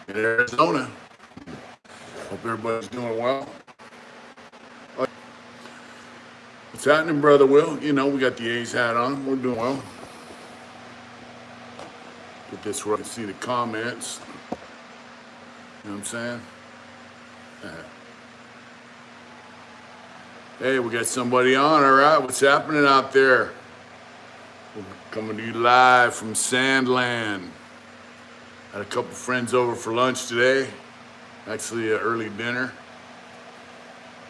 in Arizona. Hope everybody's doing well. What's happening, Brother Will? You know, we got the A's hat on. We're doing well. Get this right. See the comments. You know what I'm saying? Hey, we got somebody on. All right, what's happening out there? We're coming to you live from Sandland. Had a couple friends over for lunch today. Actually, an early dinner.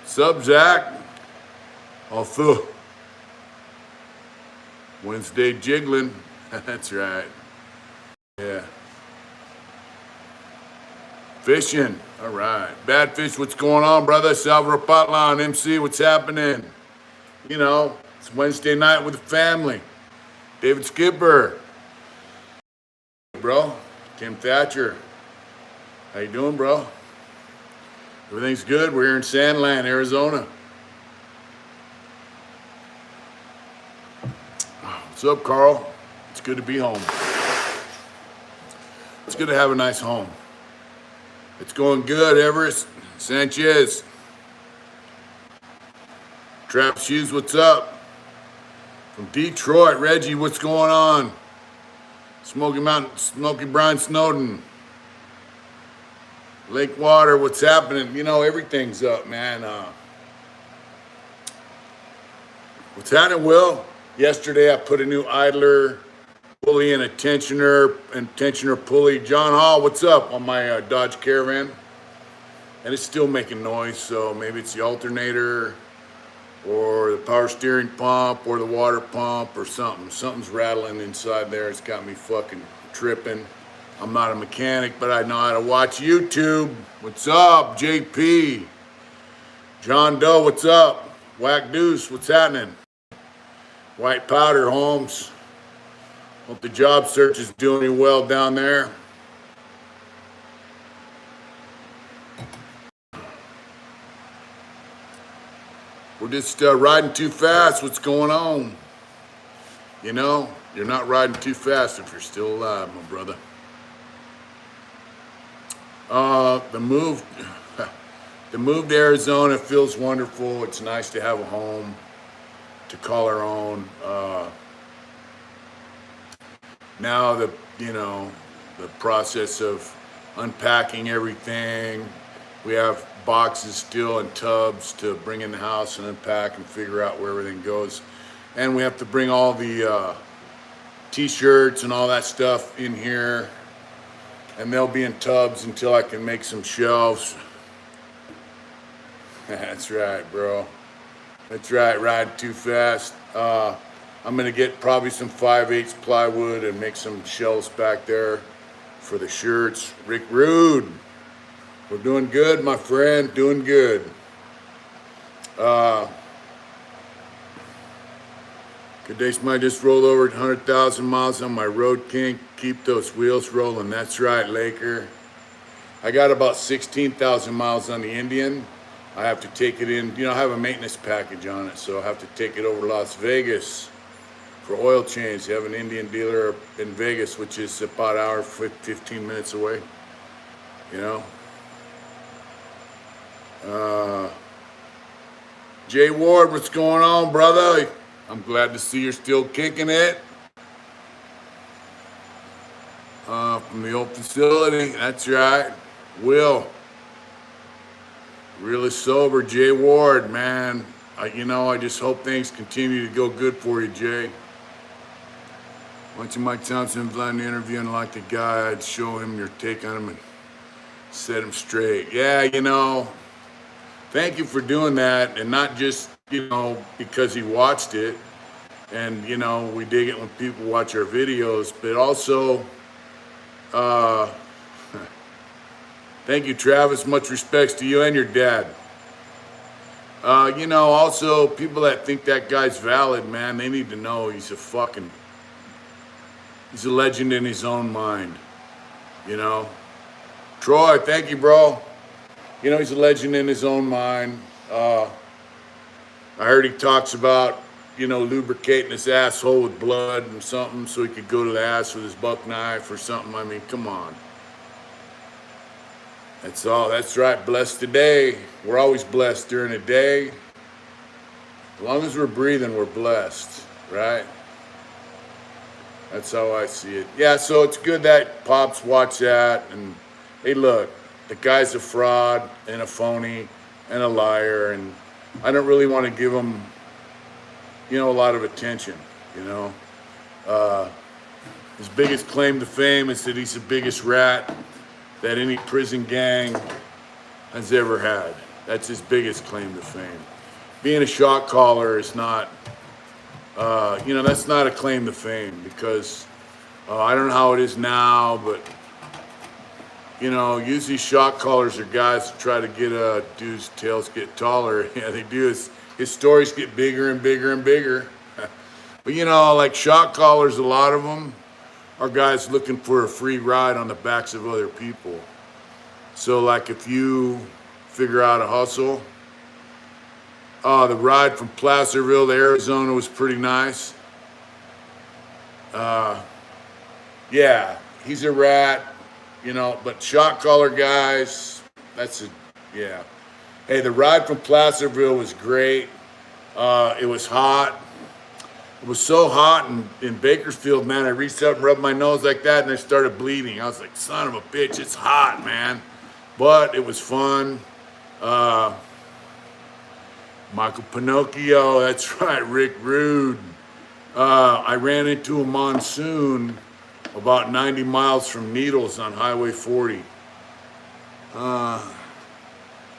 Sup, Zach? Also, Wednesday jiggling. That's right. Yeah. Fishing. All right. Bad Fish, what's going on, brother? Salvador Potlan, MC, what's happening? You know, it's Wednesday night with the family. David Skipper. Bro. Tim Thatcher. How you doing, bro? Everything's good. We're here in Sandland, Arizona. What's up, Carl? It's good to be home. It's good to have a nice home. It's going good, Everest. Sanchez. Trap Shoes, what's up? From Detroit, Reggie, what's going on? Smoky Brian Snowden. Lake Water, what's happening? You know, everything's up, man. What's happening, Will? Yesterday, I put a new idler pulley and a tensioner pulley. John Hall, what's up on my Dodge Caravan? And it's still making noise, so maybe it's the alternator or the power steering pump or the water pump or something. Something's rattling inside there. It's got me fucking tripping. I'm not a mechanic, but I know how to watch YouTube. What's up, JP? John Doe, what's up? Whack Deuce, what's happening? White Powder, Holmes. Hope the job search is doing well down there. We're just riding too fast. What's going on? You know, you're not riding too fast if you're still alive, my brother. The move to Arizona feels wonderful. It's nice to have a home to call our own. Now the process of unpacking everything. We have boxes still and tubs to bring in the house and unpack and figure out where everything goes. And we have to bring all the t-shirts and all that stuff in here. And they'll be in tubs until I can make some shelves. That's right, bro. That's right, riding too fast. I'm gonna get probably some 5/8 plywood and make some shelves back there for the shirts. Rick Rude, we're doing good, my friend, doing good. Good day, somebody just rolled over 100,000 miles on my Road King. Keep those wheels rolling. That's right, Laker. I got about 16,000 miles on the Indian. I have to take it in, I have a maintenance package on it, so I have to take it over to Las Vegas for oil change. They have an Indian dealer in Vegas, which is about an hour, 15 minutes away, Jay Ward, what's going on, brother? I'm glad to see you're still kicking it. From the old facility, that's right. Will. Really sober, Jay Ward, man. I just hope things continue to go good for you, Jay. Watching Mike Thompson fly in the interview and like the guy, I'd show him your take on him and set him straight. Yeah, thank you for doing that, and not just, because he watched it, and, we dig it when people watch our videos, but also, thank you, Travis. Much respects to you and your dad. Also, people that think that guy's valid, man, they need to know he's a legend in his own mind, Troy, thank you, bro. He's a legend in his own mind. I heard he talks about, lubricating his asshole with blood and something so he could go to the ass with his buck knife or something. I mean, come on. That's all. That's right. Blessed today. We're always blessed during the day. As long as we're breathing, we're blessed, right? That's how I see it. Yeah, so it's good that Pops watch that. And hey, look, the guy's a fraud and a phony and a liar. And I don't really want to give him, a lot of attention, you know. His biggest claim to fame is that he's the biggest rat that any prison gang has ever had. That's his biggest claim to fame. Being a shot caller is not, that's not a claim to fame because I don't know how it is now, but, usually shot callers are guys that try to get dudes' tails get taller. Yeah, they do. His stories get bigger and bigger and bigger. But, like shot callers, a lot of them are guys looking for a free ride on the backs of other people. So, like, if you figure out a hustle, the ride from Placerville to Arizona was pretty nice. Yeah, he's a rat, but shot caller guys, yeah. Hey, the ride from Placerville was great. It was hot. It was so hot in Bakersfield, man. I reached up and rubbed my nose like that, and I started bleeding. I was like, son of a bitch, it's hot, man. But it was fun. Michael Pinocchio, that's right, Rick Rude. I ran into a monsoon about 90 miles from Needles on Highway 40.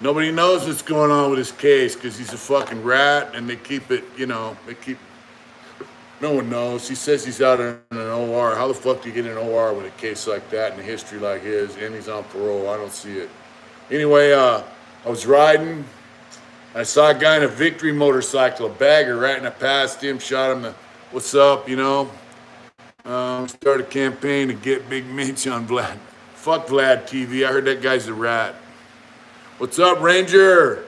Nobody knows what's going on with his case because he's a fucking rat, and they keep it, no one knows. He says he's out in an OR. How the fuck do you get in an OR with a case like that and a history like his, and he's on parole? I don't see it. Anyway, I was riding. I saw a guy in a Victory motorcycle, a bagger, right? And I passed him, shot him, what's up, Started a campaign to get Big Mitch on Vlad. Fuck Vlad TV. I heard that guy's a rat. What's up, Ranger?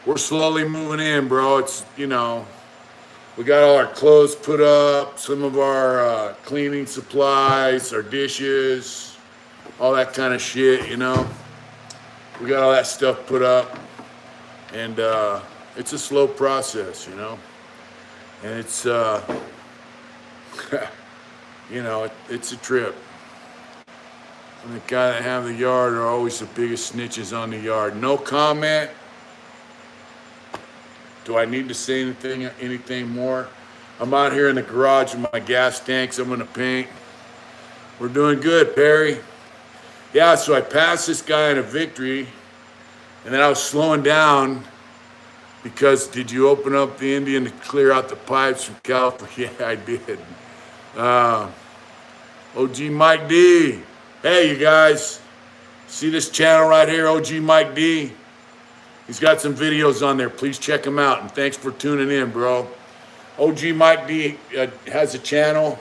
We're slowly moving in, bro. It's, we got all our clothes put up, some of our cleaning supplies, our dishes, all that kind of shit, We got all that stuff put up. And it's a slow process, And it's, it's a trip. And the guy that have the yard are always the biggest snitches on the yard. No comment. Do I need to say anything more? I'm out here in the garage with my gas tanks. I'm gonna paint. We're doing good, Perry. Yeah, so I passed this guy in a Victory, and then I was slowing down because did you open up the Indian to clear out the pipes from California? Yeah, I did. OG Mike D. Hey, you guys. See this channel right here, OG Mike D? He's got some videos on there. Please check him out. And thanks for tuning in, bro. OG Mike D has a channel,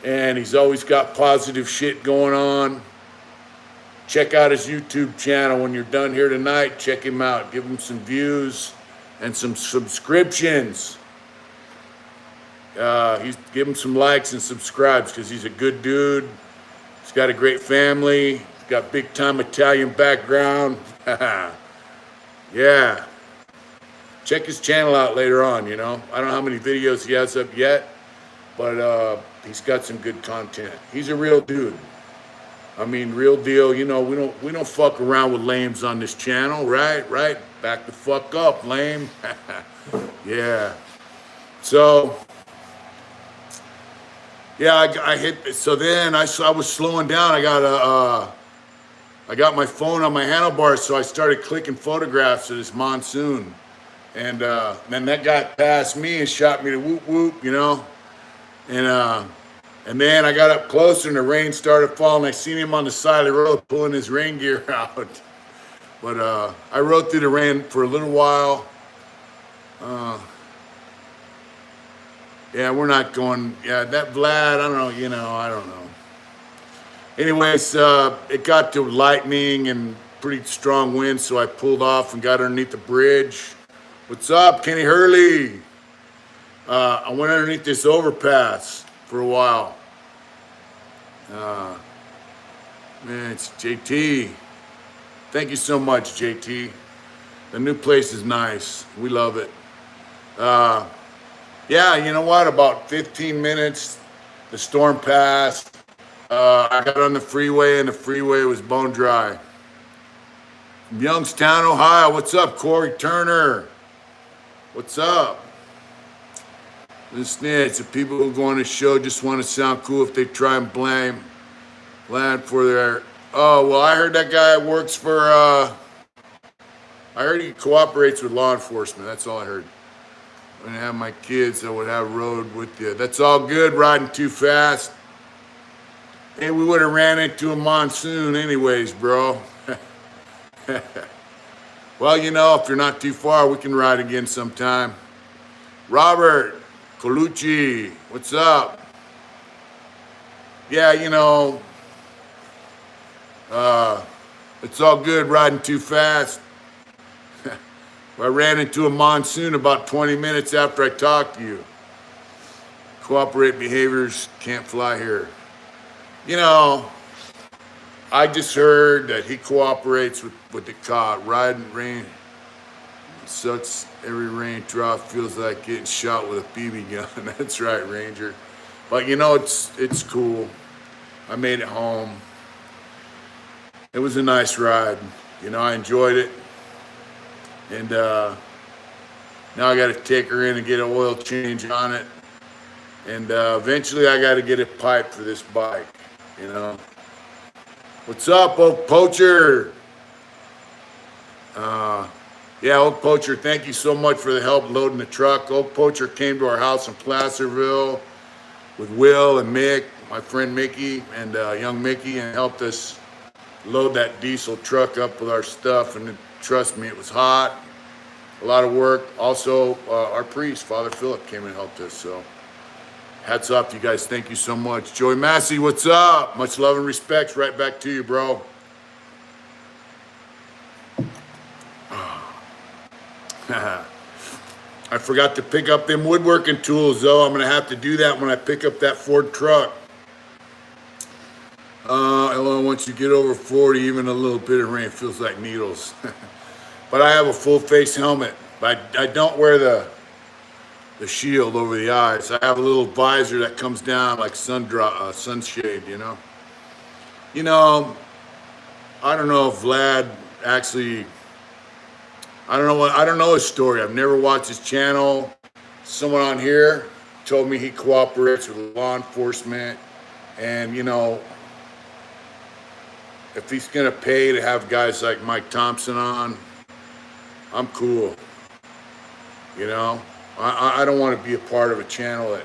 and he's always got positive shit going on. Check out his YouTube channel. When you're done here tonight, check him out. Give him some views and some subscriptions. Give him some likes and subscribes because he's a good dude. He's got a great family. He's got big time Italian background. Yeah. Check his channel out later on, I don't know how many videos he has up yet, but he's got some good content. He's a real dude. I mean, real deal. We don't fuck around with lames on this channel, right? Right? Back the fuck up, lame. Yeah. So, yeah, I hit. So then I was slowing down. I got my phone on my handlebars, so I started clicking photographs of this monsoon. And then that guy passed me and shot me to whoop whoop, And then I got up closer and the rain started falling. I seen him on the side of the road pulling his rain gear out. But I rode through the rain for a little while. Yeah, we're not going. Yeah, that Vlad, I don't know, I don't know. Anyways, it got to lightning and pretty strong wind, so I pulled off and got underneath the bridge. What's up, Kenny Hurley? I went underneath this overpass for a while. Man, it's JT. Thank you so much, JT. The new place is nice. We love it. Uh, yeah, you know what? About 15 minutes, the storm passed. I got on the freeway, and the freeway was bone dry. From Youngstown, Ohio. What's up, Corey Turner? What's up? The snitch. The people who go on the show just want to sound cool if they try and blame land for their. Oh, well, I heard that guy works for. I heard he cooperates with law enforcement. That's all I heard. When I have my kids, I would have road with you. That's all good, riding too fast. Hey, we would have ran into a monsoon anyways, bro. Well, you know, if you're not too far, we can ride again sometime. Robert Colucci, what's up? Yeah, you know, it's all good riding too fast. I ran into a monsoon about 20 minutes after I talked to you. Cooperate behaviors can't fly here. You know, I just heard that he cooperates with the cop. Riding rain sucks. Every rain drop feels like getting shot with a BB gun. That's right, Ranger. But you know, it's cool. I made it home. It was a nice ride. You know, I enjoyed it. And now I got to take her in and get an oil change on it. And eventually I got to get it piped for this bike, you know. What's up, Oak Poacher? Yeah, Oak Poacher, thank you so much for the help loading the truck. Oak Poacher came to our house in Placerville with Will and Mick, my friend Mickey, and young Mickey, and helped us load that diesel truck up with our stuff. And trust me, it was hot, a lot of work. Also, our priest, Father Philip, came and helped us. So hats off to you guys. Thank you so much. Joey Massey, what's up? Much love and respect. Right back to you, bro. I forgot to pick up them woodworking tools, though. I'm going to have to do that when I pick up that Ford truck. Once you get over 40, even a little bit of rain feels like needles. But I have a full face helmet. But I don't wear the shield over the eyes. I have a little visor that comes down like sunshade, you know. You know, I don't know if Vlad actually. I don't know his story. I've never watched his channel. Someone on here told me he cooperates with law enforcement, and you know, if he's gonna pay to have guys like Mike Thompson on, I'm cool. You know, I don't want to be a part of a channel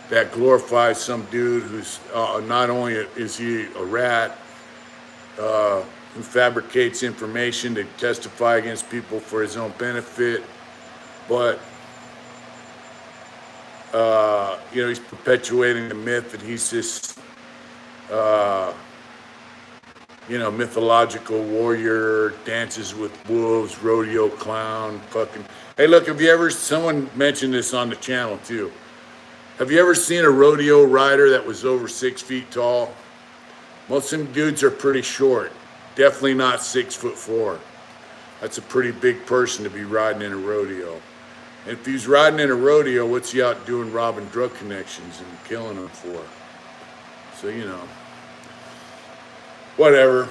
that glorifies some dude who's not only is he a rat, who fabricates information to testify against people for his own benefit, but you know, he's perpetuating the myth that he's this you know, mythological warrior, dances with wolves, rodeo clown, fucking. Hey, look, someone mentioned this on the channel too. Have you ever seen a rodeo rider that was over 6 feet tall? Most of them dudes are pretty short. Definitely not 6'4". That's a pretty big person to be riding in a rodeo. And if he's riding in a rodeo, what's he out doing robbing drug connections and killing them for? So, you know. Whatever.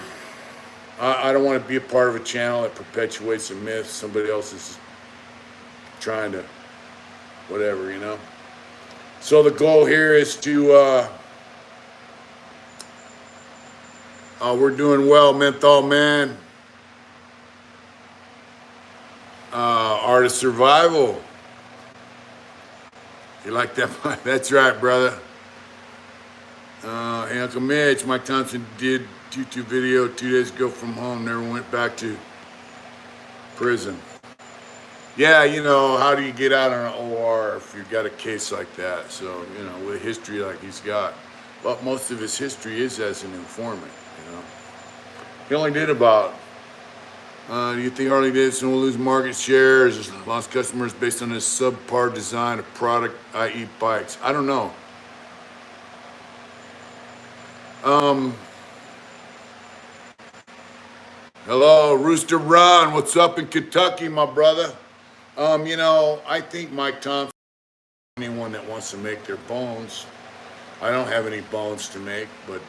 I don't want to be a part of a channel that perpetuates a myth somebody else is trying to, whatever, you know. So the goal here is to, we're doing well, Menthol Man. Art of Survival. You like that? That's right, brother. Hey, Uncle Mitch, Mike Thompson did YouTube video 2 days ago from home, never went back to prison. Yeah, you know, how do you get out on an OR if you've got a case like that? So, you know, with a history like he's got. Well, most of his history is as an informant, you know. He only did about, do you think Harley Davidson will lose market share? Has lost customers based on his subpar design of product, i.e. bikes? I don't know. Hello, Rooster Ron. What's up in Kentucky, my brother? I think Mike Thompson, anyone that wants to make their bones. I don't have any bones to make, but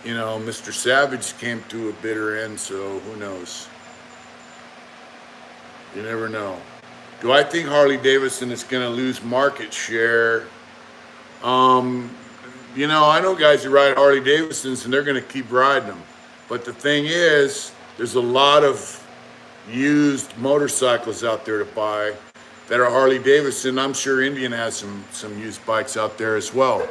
Mr. Savage came to a bitter end, so who knows? You never know. Do I think Harley Davidson is going to lose market share? Um, I know guys who ride Harley Davidsons and they're going to keep riding them. But the thing is, there's a lot of used motorcycles out there to buy that are Harley Davidson. I'm sure Indian has some used bikes out there as well.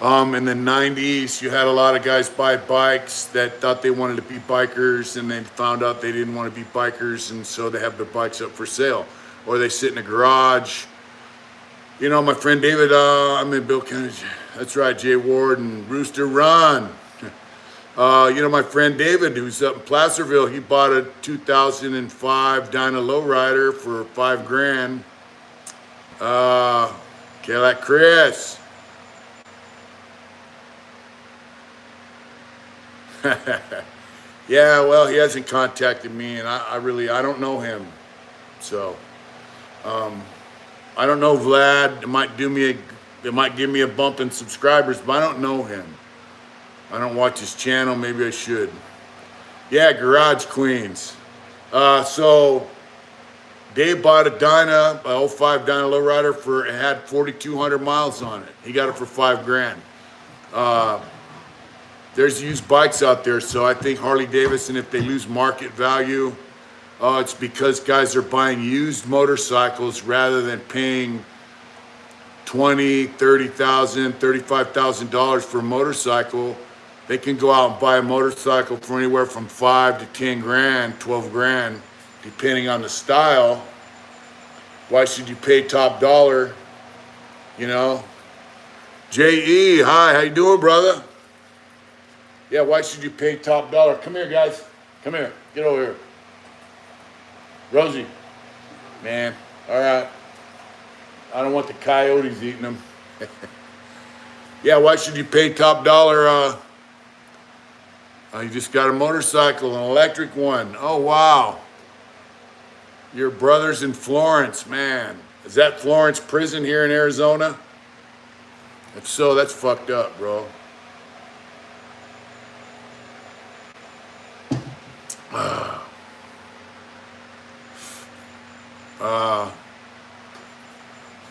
In the 90s, you had a lot of guys buy bikes that thought they wanted to be bikers and then found out they didn't want to be bikers, and so they have their bikes up for sale. Or they sit in a garage. My friend David, I'm in Bill Kennedy. That's right, Jay Ward and Rooster Ron. My friend David, who's up in Placerville, he bought a 2005 Dyna Lowrider for $5,000. Cadillac Chris. Yeah, well, he hasn't contacted me, and I don't know him. So, I don't know Vlad. It might give me a bump in subscribers, but I don't know him. I don't watch his channel. Maybe I should. Yeah, Garage Queens. So Dave bought a Dyna, a 05 Dyna Lowrider it had 4,200 miles on it. He got it for $5,000. There's used bikes out there, so I think Harley Davidson, if they lose market value, it's because guys are buying used motorcycles rather than paying $20,000, $30,000, $35,000 for a motorcycle. They can go out and buy a motorcycle for anywhere from $5,000 to $10,000, $12,000, depending on the style. Why should you pay top dollar? J.E., hi, how you doing, brother? Yeah, why should you pay top dollar? Come here, guys. Come here. Get over here. Rosie. Man, all right. I don't want the coyotes eating them. Yeah, why should you pay top dollar? You just got a motorcycle, an electric one. Oh, wow. Your brother's in Florence, man. Is that Florence prison here in Arizona? If so, that's fucked up, bro.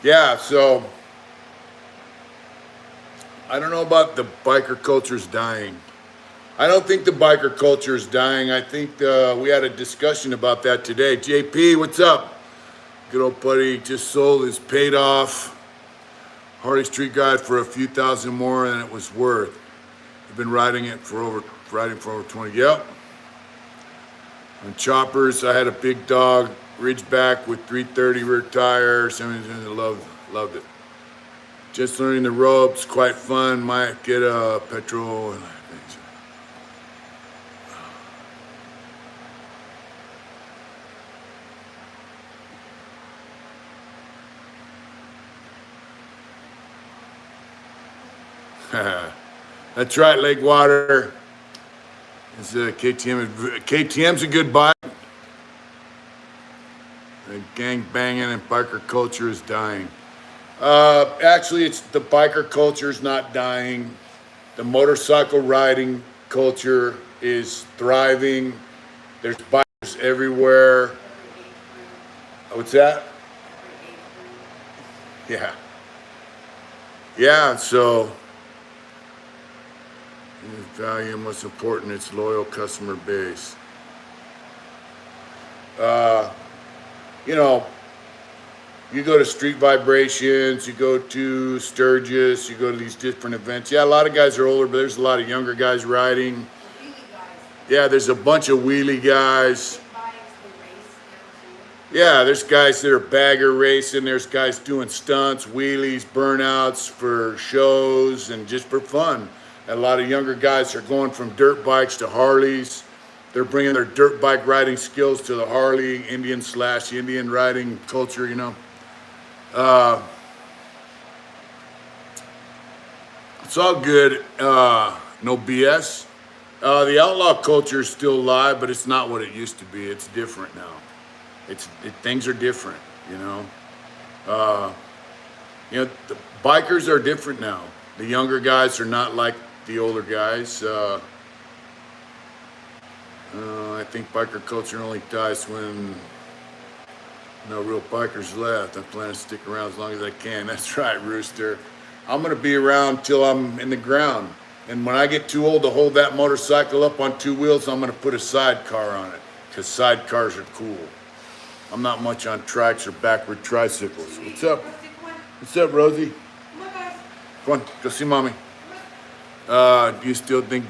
Yeah, so I don't know about the biker culture's dying. I don't think the biker culture is dying. I think we had a discussion about that today. JP, what's up? Good old buddy just sold his paid off Harley Street Guide for a few thousand more than it was worth. I've been riding for over 20. Yep. On choppers, I had a big dog Ridgeback with 330 rear tires. I mean, loved it. Just learning the ropes, quite fun. Might get a petrol. That's right, Lakewater. It's KTM. KTM's a good bike. The gang banging and biker culture is dying. Actually, it's the biker culture is not dying. The motorcycle riding culture is thriving. There's bikers everywhere. What's that? Yeah. Yeah, so value and what's important, it's loyal customer base. You go to Street Vibrations, you go to Sturgis, you go to these different events. Yeah, a lot of guys are older, but there's a lot of younger guys riding. Yeah, there's a bunch of wheelie guys. Yeah, there's guys that are bagger racing. There's guys doing stunts, wheelies, burnouts for shows and just for fun. And a lot of younger guys are going from dirt bikes to Harleys. They're bringing their dirt bike riding skills to the Harley Indian riding culture, It's all good. No BS. The outlaw culture is still alive, but it's not what it used to be. It's different now. Things are different, you know. Uh, the bikers are different now. The younger guys are not like the older guys. I think biker culture only dies when no real bikers left. I plan to stick around as long as I can. That's right, Rooster. I'm gonna be around till I'm in the ground. And when I get too old to hold that motorcycle up on two wheels, I'm gonna put a sidecar on it, because sidecars are cool. I'm not much on trikes or backward tricycles. What's up? What's up, Rosie? Come on, go see mommy. Do you still think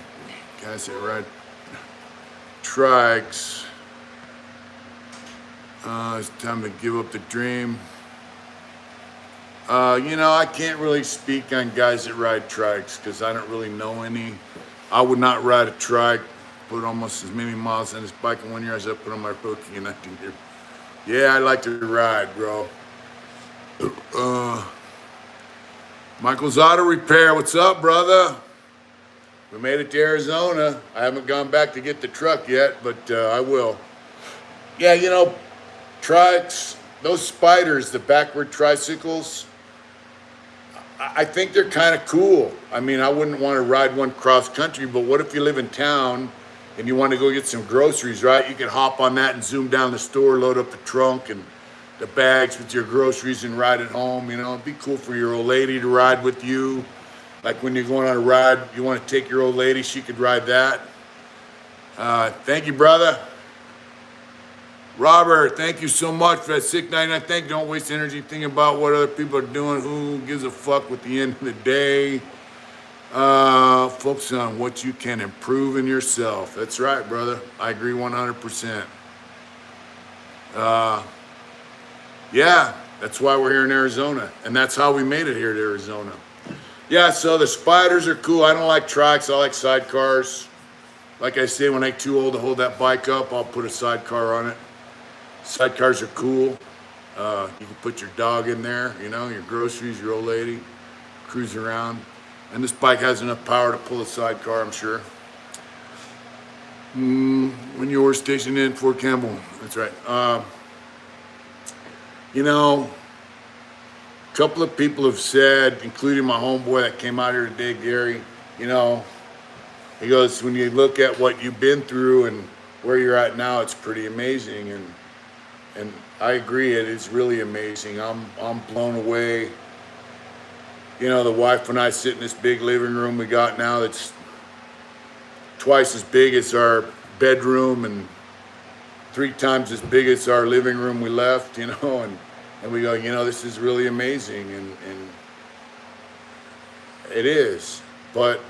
guys that ride trikes, it's time to give up the dream? I can't really speak on guys that ride trikes because I don't really know any. I would not ride a trike, put almost as many miles on this bike in 1 year as I put on my Roki in 19 years. Yeah, I like to ride, bro. Michael's Auto Repair, what's up, brother? We made it to Arizona. I haven't gone back to get the truck yet, but I will. Yeah, trikes, those spiders, the backward tricycles, I think they're kind of cool. I mean, I wouldn't want to ride one cross country, but what if you live in town and you want to go get some groceries, right? You can hop on that and zoom down the store, load up the trunk and the bags with your groceries and ride it home. It'd be cool for your old lady to ride with you. Like when you're going on a ride, you want to take your old lady, she could ride that. Thank you, brother. Robert, thank you so much for that $6.99. Thank you. Don't waste energy thinking about what other people are doing. Who gives a fuck with the end of the day? Focus on what you can improve in yourself. That's right, brother. I agree 100%. Yeah, that's why we're here in Arizona. And that's how we made it here to Arizona. Yeah, so the spiders are cool. I don't like trikes. I like sidecars. Like I say, when I'm too old to hold that bike up, I'll put a sidecar on it. Sidecars are cool. You can put your dog in there, your groceries, your old lady, cruise around. And this bike has enough power to pull a sidecar, I'm sure. When you were stationed in Fort Campbell, that's right. A couple of people have said, including my homeboy that came out here today, Gary, he goes, when you look at what you've been through and where you're at now, it's pretty amazing. And I agree, it is really amazing. I'm blown away. The wife and I sit in this big living room we got now that's twice as big as our bedroom and 3 times as big as our living room we left, and we go, this is really amazing, and it is. But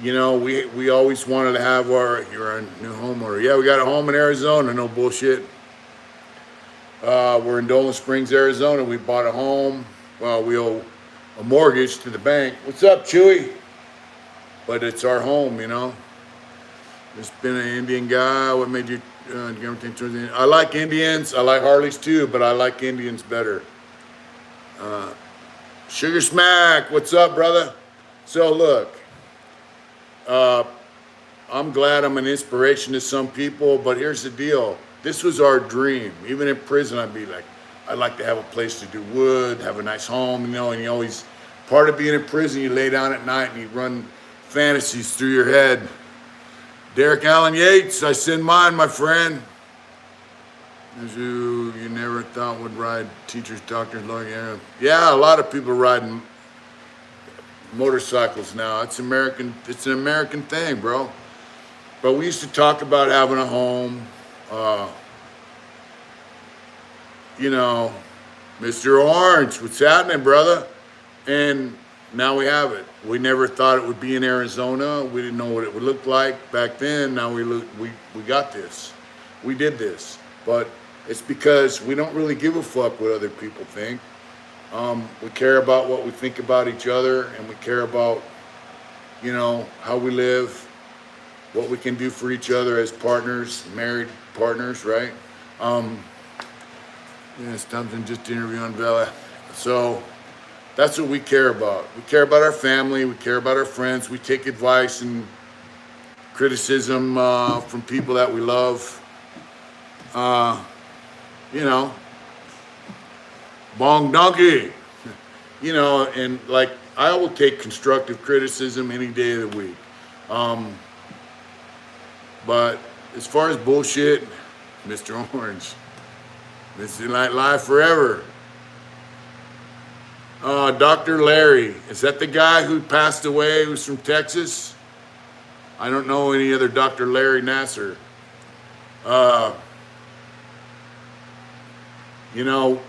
we always wanted to have you're a new homeowner. Yeah, we got a home in Arizona, no bullshit. We're in Dolan Springs, Arizona. We bought a home. Well, we owe a mortgage to the bank. What's up, Chewy? But it's our home, There's been an Indian guy. What made you everything towards the end? I like Indians. I like Harleys too, but I like Indians better. Sugar Smack, what's up, brother? So look, I'm glad I'm an inspiration to some people, but here's the deal. This was our dream. Even in prison, I'd be like, I'd like to have a place to do wood, have a nice home, and you always, part of being in prison, you lay down at night and you run fantasies through your head. Derek Allen Yates, I send mine, my friend. As you never thought would ride teachers, doctors, lawyers. Yeah, a lot of people riding motorcycles now. It's an American thing, bro. But we used to talk about having a home. Mr. Orange, what's happening, brother? And now we have it. We never thought it would be in Arizona. We didn't know what it would look like back then. Now we got this. We did this. But it's because we don't really give a fuck what other people think. We care about what we think about each other, and we care about, how we live, what we can do for each other as partners, married partners, right? It's something just to interview on Vela. So that's what we care about. We care about our family. We care about our friends. We take advice and criticism from people that we love. You know, bong donkey. You know, and like I will take constructive criticism any day of the week. But as far as bullshit, Mr. Orange, Mr. Night Live forever. Dr. Larry, is that the guy who passed away who's from Texas? I don't know any other Dr. Larry Nasser. You know,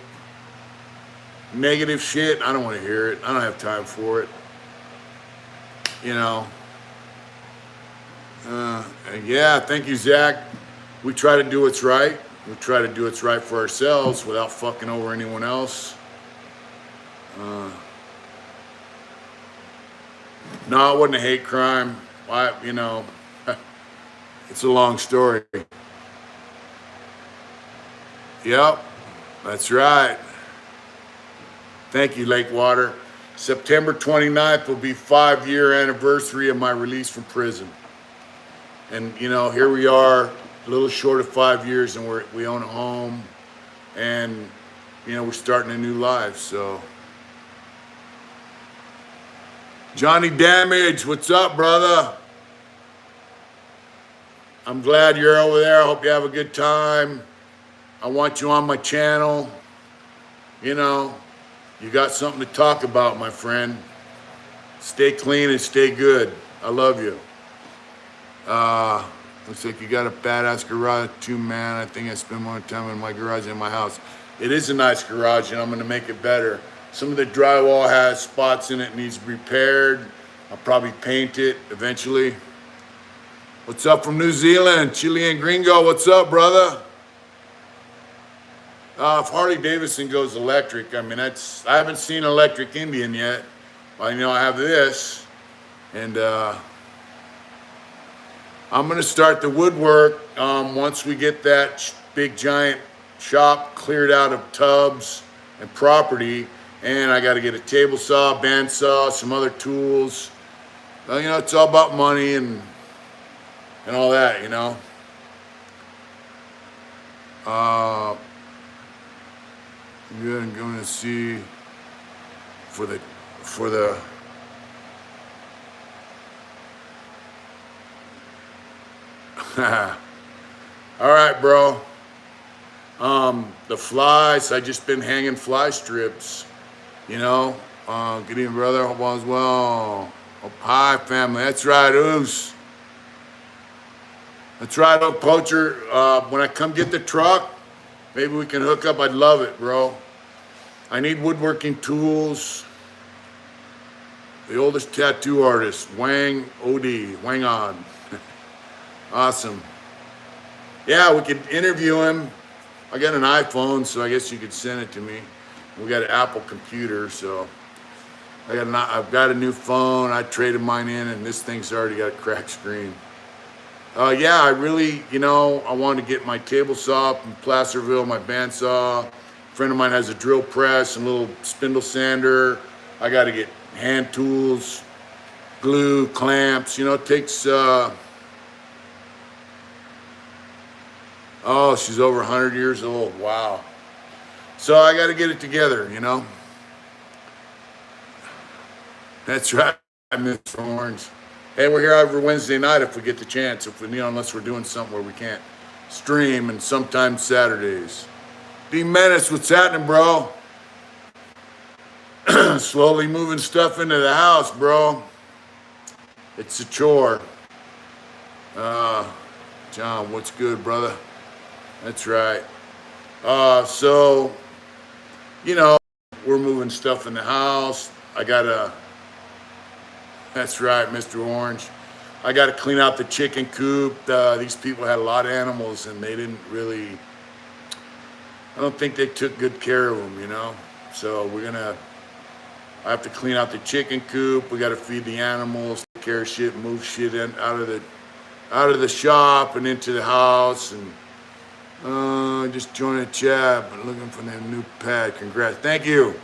negative shit, I don't want to hear it. I don't have time for it. You know. And yeah, thank you, Zach. We try to do what's right. We try to do what's right for ourselves without fucking over anyone else. No, it wasn't a hate crime. You know, it's a long story. Yep, that's right. Thank you, Lakewater. September 29th will be 5-year anniversary of my release from prison. And, you know, here we are, a little short of 5 years, and we own a home, and, you know, we're starting a new life, so. Johnny Damage, what's up, brother? I'm glad you're over there. I hope you have a good time. I want you on my channel. You know, you got something to talk about, my friend. Stay clean and stay good. I love you. Looks like you got a badass garage too, man. I think I spend more time in my garage than in my house. It is a nice garage, and I'm gonna make it better. Some of the drywall has spots in it, needs to be repaired. I'll probably paint it eventually. What's up from New Zealand? Chilean Gringo, what's up, brother? If Harley Davidson goes electric, I mean, I haven't seen Electric Indian yet. I know I have this, and I'm gonna start the woodwork once we get that big giant shop cleared out of tubs and property, and I gotta get a table saw, bandsaw, some other tools. You know, it's all about money and all that, you know. Yeah, I'm going to see for the all right, bro. The flies, I just been hanging fly strips, you know. Good evening, brother. Hope all is well. Oh, hi, family. That's right, Oos. That's right, Oak Poacher. When I come get the truck, maybe we can hook up. I'd love it, bro. I need woodworking tools. The oldest tattoo artist, Wang Od, Wang Od. Awesome. Yeah, we could interview him. I got an iPhone, so I guess you could send it to me. We got an Apple computer, so I've got a new phone. I traded mine in, and this thing's already got a cracked screen. Yeah, I really, you know, I wanted to get my table saw from Placerville, my bandsaw. A friend of mine has a drill press and a little spindle sander. I got to get hand tools, glue, clamps. You know, it takes, oh, she's over 100 years old. Wow. So I got to get it together, you know. That's right, Mr. Orange. Hey, we're here every Wednesday night if we get the chance, if we, you know, unless we're doing something where we can't stream, and sometimes Saturdays. D Menace, what's happening, bro? Slowly moving stuff into the house, bro. It's a chore. John, what's good, brother? That's right. So, you know, we're moving stuff in the house. That's right, Mr. Orange. I got to clean out the chicken coop. These people had a lot of animals, and they didn't really, I don't think they took good care of them, you know? So I have to clean out the chicken coop. We got to feed the animals, take care of shit, move shit out of the shop and into the house. And just joined a chat, but looking for that new pad. Congrats. Thank you.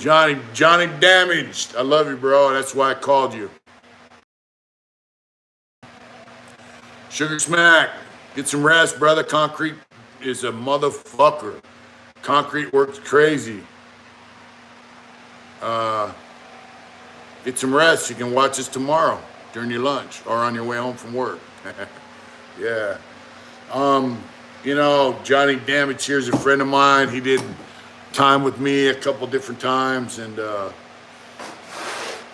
Johnny Damaged. I love you, bro. That's why I called you. Sugar Smack. Get some rest, brother. Concrete is a motherfucker. Concrete works crazy. Get some rest. You can watch us tomorrow during your lunch or on your way home from work. Yeah. You know, Johnny Damage here's a friend of mine. He did time with me a couple different times, and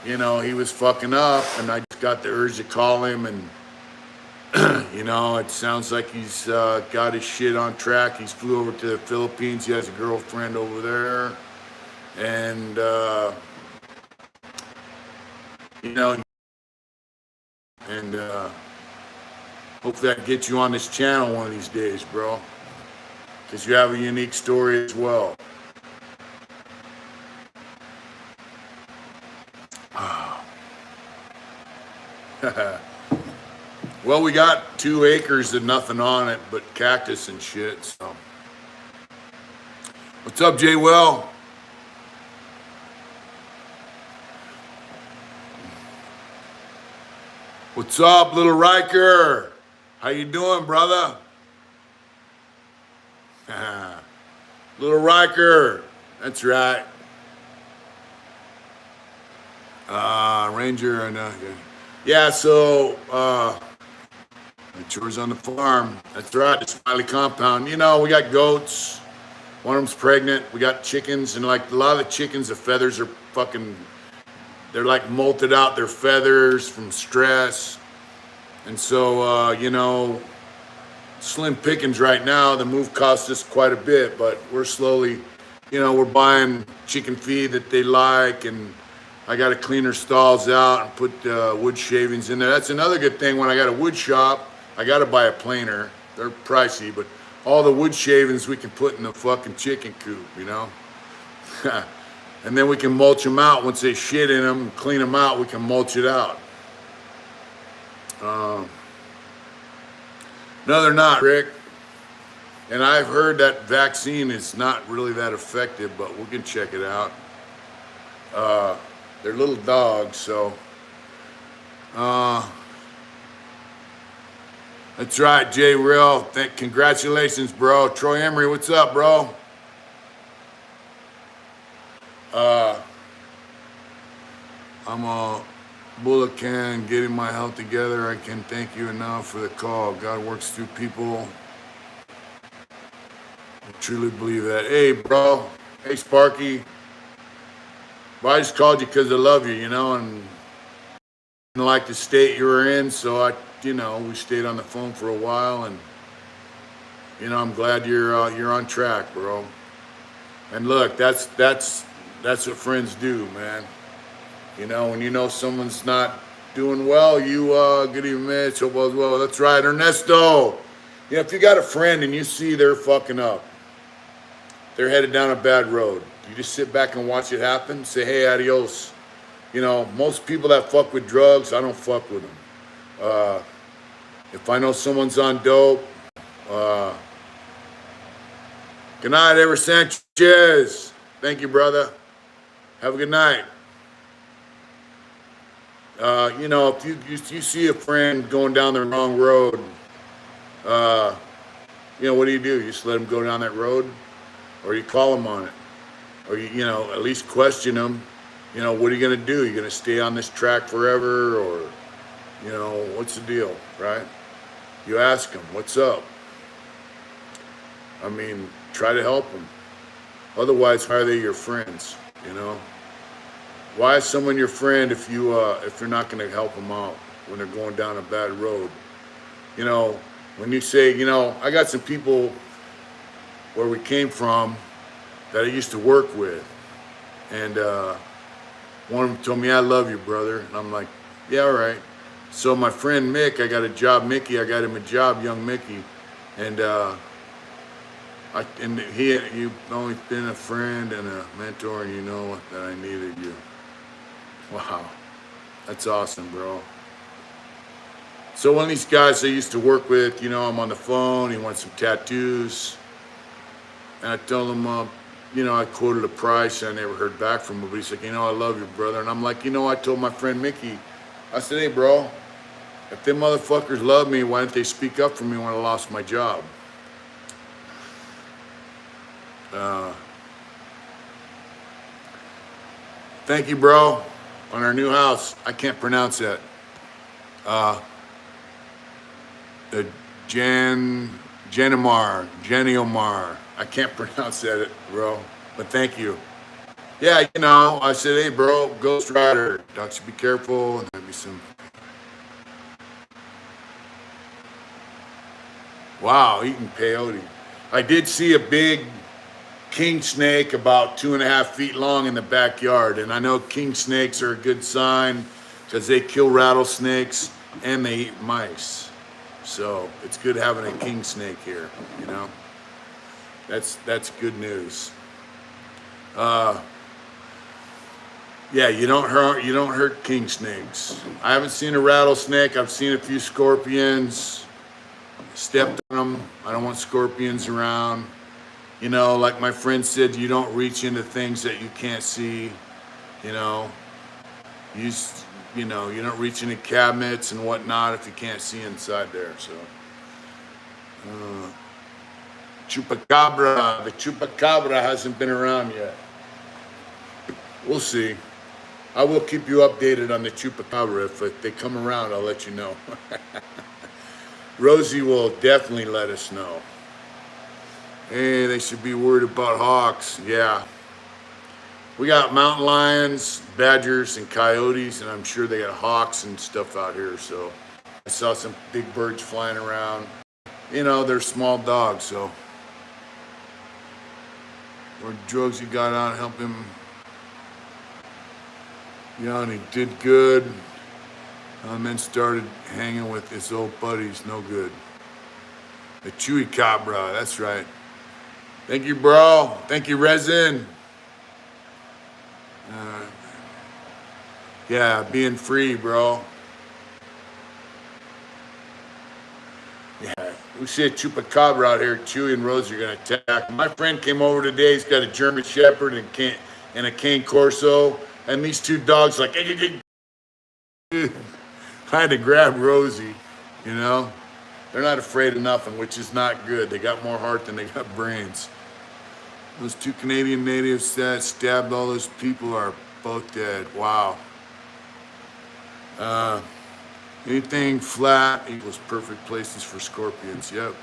you know, he was fucking up, and I just got the urge to call him, and you know, it sounds like he's got his shit on track. He's flew over to the Philippines. He has a girlfriend over there, and you know, and hope that gets you on this channel one of these days, bro, because you have a unique story as well. Well, we got 2 acres and nothing on it but cactus and shit, so. What's up, Jay Will? What's up, little Riker? How you doing, brother? Little Riker, that's right. Ranger and yeah, so the chores on the farm. That's right, the Smiley compound. You know, we got goats. One of them's pregnant. We got chickens, and like a lot of the chickens, the feathers are fucking, they're like molted out their feathers from stress. And so, you know, slim pickings right now. The move costs us quite a bit, but we're slowly, you know, we're buying chicken feed that they like, and I got to clean their stalls out and put wood shavings in there. That's another good thing. When I got a wood shop, I got to buy a planer. They're pricey, but all the wood shavings we can put in the fucking chicken coop, you know? And then we can mulch them out. Once they shit in them, clean them out, we can mulch it out. No, they're not, Rick. And I've heard that vaccine is not really that effective, but we can check it out. They're little dogs, so. That's right, Jay Real. Congratulations, bro. Troy Emery, what's up, bro? I'm a bullet can getting my health together. I can thank you enough for the call. God works through people. I truly believe that. Hey, bro. Hey, Sparky. Well, I just called you because I love you, you know, and I didn't like the state you were in, so you know, we stayed on the phone for a while, and you know, I'm glad you're on track, bro. And look, that's what friends do, man. You know, when you know someone's not doing well, you good evening, man. So well. That's right, Ernesto. Yeah, if you got a friend and you see they're fucking up, they're headed down a bad road, you just sit back and watch it happen. Say, hey, adios. You know, most people that fuck with drugs, I don't fuck with them. If I know someone's on dope, good night, Ever Sanchez. Thank you, brother. Have a good night. You know, if you see a friend going down the wrong road, you know, what do? You just let them go down that road, or you call them on it, or you know, at least question them. You know, what are you gonna do? You gonna stay on this track forever, or you know, what's the deal, right? You ask them, what's up? I mean, try to help them. Otherwise, why are they your friends? You know, why is someone your friend if you're not gonna help them out when they're going down a bad road? You know, when you say, you know, I got some people where we came from that I used to work with, and one of them told me, I love you, brother. And I'm like, yeah, all right. So my friend Mick, I got a job, Mickey, I got him a job, young Mickey. And you've always been a friend and a mentor, and you know that I needed you. Wow, that's awesome, bro. So one of these guys I used to work with, you know, I'm on the phone, he wants some tattoos. And I told him, I quoted a price. I never heard back from him, but he's like, I love you, brother. And I'm like, I told my friend Mickey, I said, hey, bro, if them motherfuckers love me, why didn't they speak up for me when I lost my job? Thank you, bro, on our new house. I can't pronounce that. The Janiomar. I can't pronounce that, bro, but thank you. Yeah, I said, hey, bro, Ghost Rider, Doc should be careful. And there'd be some. Wow, eating peyote. I did see a big king snake about 2.5 feet long in the backyard. And I know king snakes are a good sign because they kill rattlesnakes and they eat mice. So it's good having a king snake here, That's good news. Yeah, you don't hurt king snakes. I haven't seen a rattlesnake. I've seen a few scorpions. Stepped on them. I don't want scorpions around. Like my friend said, you don't reach into things that you can't see. You don't reach into cabinets and whatnot if you can't see inside there. So, Chupacabra. The Chupacabra hasn't been around yet. We'll see. I will keep you updated on the Chupacabra. If they come around, I'll let you know. Rosie will definitely let us know. Hey, they should be worried about hawks. Yeah. We got mountain lions, badgers, and coyotes, and I'm sure they got hawks and stuff out here. So I saw some big birds flying around. They're small dogs, so. What drugs you got on, help him. Yeah, and he did good. And then started hanging with his old buddies. No good. The Chewy Cabra, that's right. Thank you, bro. Thank you, Resin. Yeah, being free, bro. Yeah, we see a Chupacabra out here. Chewy and Rosie are going to attack. My friend came over today. He's got a German Shepherd and a Cane Corso. And these two dogs like, I had to grab Rosie, They're not afraid of nothing, which is not good. They got more heart than they got brains. Those two Canadian natives that stabbed all those people are both dead. Wow. Anything flat equals perfect places for scorpions. Yep.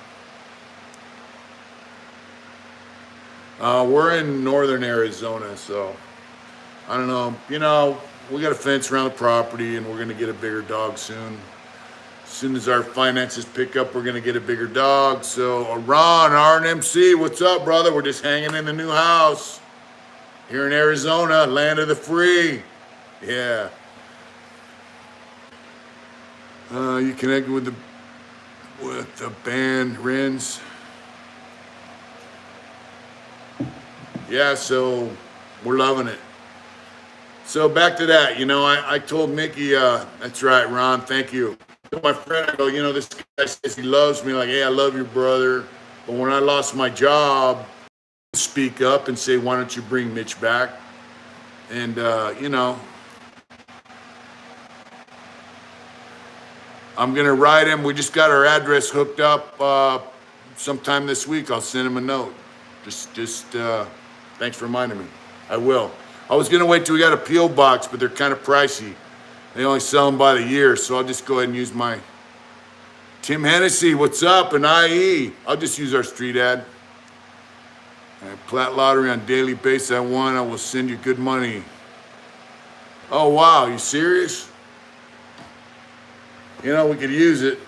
We're in northern Arizona, so I don't know. We got a fence around the property, and we're going to get a bigger dog soon. As soon as our finances pick up, we're going to get a bigger dog. So, Ron, RNMC, what's up, brother? We're just hanging in the new house here in Arizona, land of the free. Yeah. You connected with the band Rins. Yeah, so we're loving it. So back to that, I told Mickey, that's right, Ron, thank you. I told my friend, I go, this guy says he loves me, like, hey, I love your brother. But when I lost my job, I speak up and say, why don't you bring Mitch back? And, I'm going to write him. We just got our address hooked up sometime this week. I'll send him a note. Just thanks for reminding me. I will. I was going to wait till we got a P.O. box, but they're kind of pricey. They only sell them by the year, so I'll just go ahead and use my Tim Hennessy. What's up? And IE. I'll just use our street ad. Plat lottery on daily basis. I won. I will send you good money. Oh, wow. You serious? We could use it.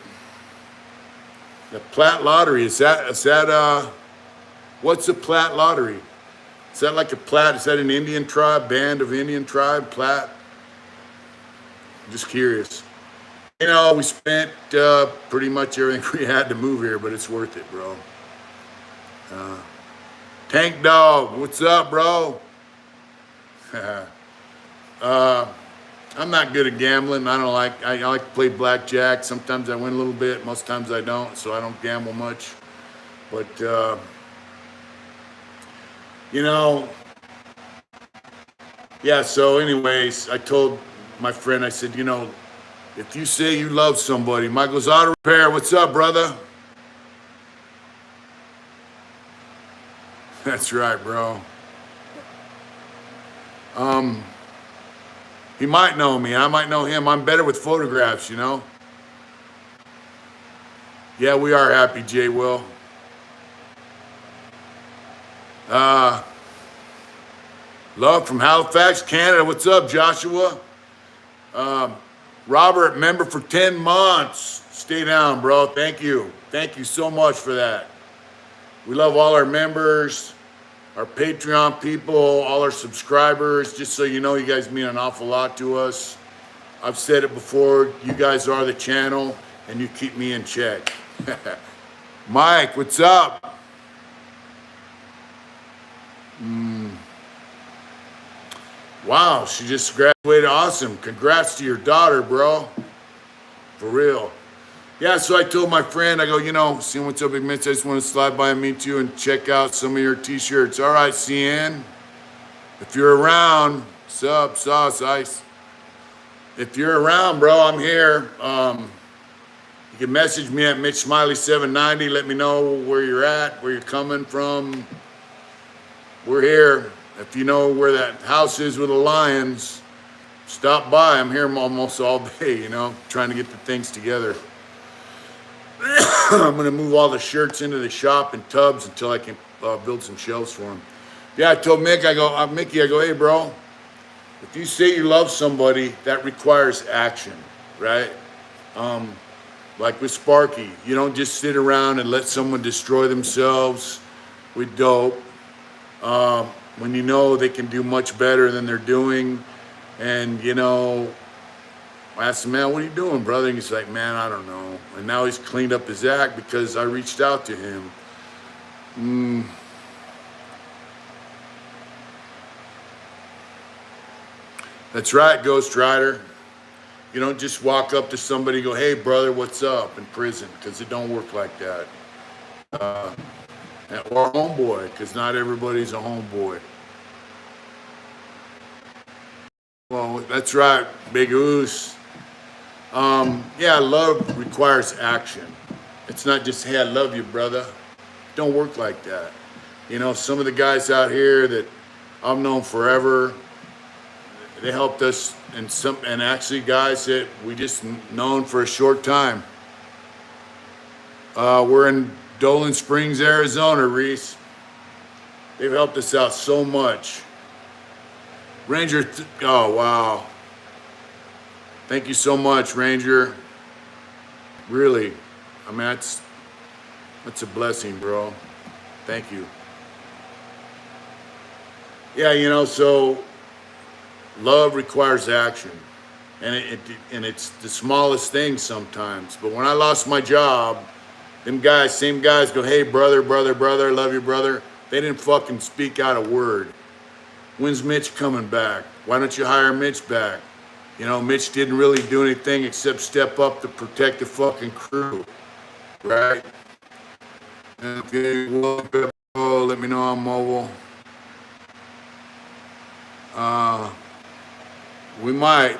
The Plat lottery, is that what's a Plat lottery? Is that like a Plat? Is that an Indian tribe, band of Indian tribe, Plat? I'm just curious. We spent pretty much everything we had to move here, but it's worth it, bro. Tank Dog, what's up, bro? I'm not good at gambling. I like to play blackjack. Sometimes I win a little bit. Most times I don't, so I don't gamble much. But You know, yeah, so anyways, I told my friend, I said, if you say you love somebody, Michael's Auto Repair, what's up, brother? That's right, bro. He might know me. I might know him. I'm better with photographs. Yeah, we are happy, Jay Will. Uh, Love from Halifax, Canada. What's up, Joshua? Robert, member for 10 months. Stay down, bro. Thank you. Thank you so much for that. We love all our members, our Patreon people, all our subscribers. Just so you know, you guys mean an awful lot to us. I've said it before, you guys are the channel, and you keep me in check. Mike, what's up? Wow, she just graduated. Awesome. Congrats to your daughter, bro. For real. Yeah, so I told my friend, I go, see what's up, Big Mitch. I just want to slide by and meet you and check out some of your t-shirts. All right, CN. If you're around, sup, sauce, ice. If you're around, bro, I'm here. You can message me at Mitch Smiley 790. Let me know where you're at, where you're coming from. We're here. If you know where that house is with the lions, stop by. I'm here almost all day, trying to get the things together. I'm going to move all the shirts into the shop in tubs until I can build some shelves for them. Yeah, I told Mick, Mickey, hey, bro, if you say you love somebody, that requires action, right? Like with Sparky, you don't just sit around and let someone destroy themselves with dope. When you know they can do much better than they're doing. And, I asked him, man, what are you doing, brother? And he's like, man, I don't know. And now he's cleaned up his act because I reached out to him. That's right, Ghost Rider. You don't just walk up to somebody and go, hey, brother, what's up in prison? Because it don't work like that. Or a homeboy, because not everybody's a homeboy. Well, that's right, Big Oos. Yeah, love requires action. It's not just, hey, I love you, brother. Don't work like that. Some of the guys out here that I've known forever, they helped us, and actually guys that we just known for a short time. We're in Dolan Springs, Arizona, Reese. They've helped us out so much. Ranger, oh, wow. Thank you so much, Ranger. Really, that's a blessing, bro. Thank you. Yeah, so love requires action. And it's the smallest thing sometimes. But when I lost my job, same guys go, hey, brother, love you, brother. They didn't fucking speak out a word. When's Mitch coming back? Why don't you hire Mitch back? Mitch didn't really do anything except step up to protect the fucking crew, right? Okay, well, let me know I'm mobile. We might.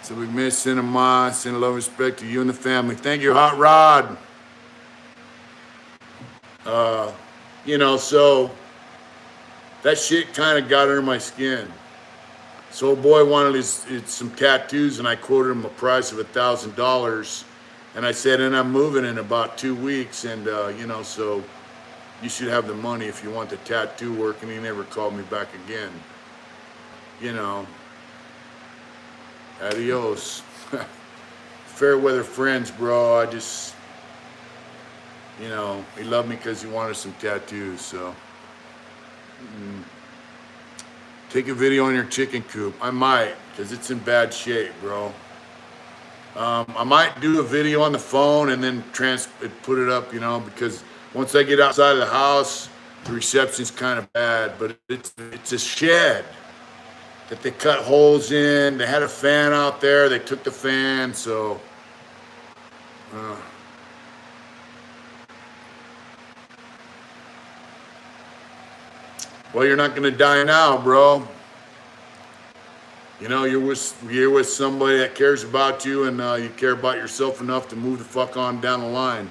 So we miss send love and respect to you and the family. Thank you, Hot Rod. So that shit kind of got under my skin. So a boy wanted some tattoos, and I quoted him a price of $1,000. And I said, and I'm moving in about 2 weeks, and so you should have the money if you want the tattoo work. And he never called me back again. Adios. Fair weather friends, bro. I just, he loved me because he wanted some tattoos, so. Take a video on your chicken coop. I might, because it's in bad shape, bro. I might do a video on the phone and then put it up, because once I get outside of the house, the reception's kind of bad, but it's a shed that they cut holes in. They had a fan out there. They took the fan, so. Well, you're not gonna die now, bro. You know, you're with somebody that cares about you, and you care about yourself enough to move the fuck on down the line.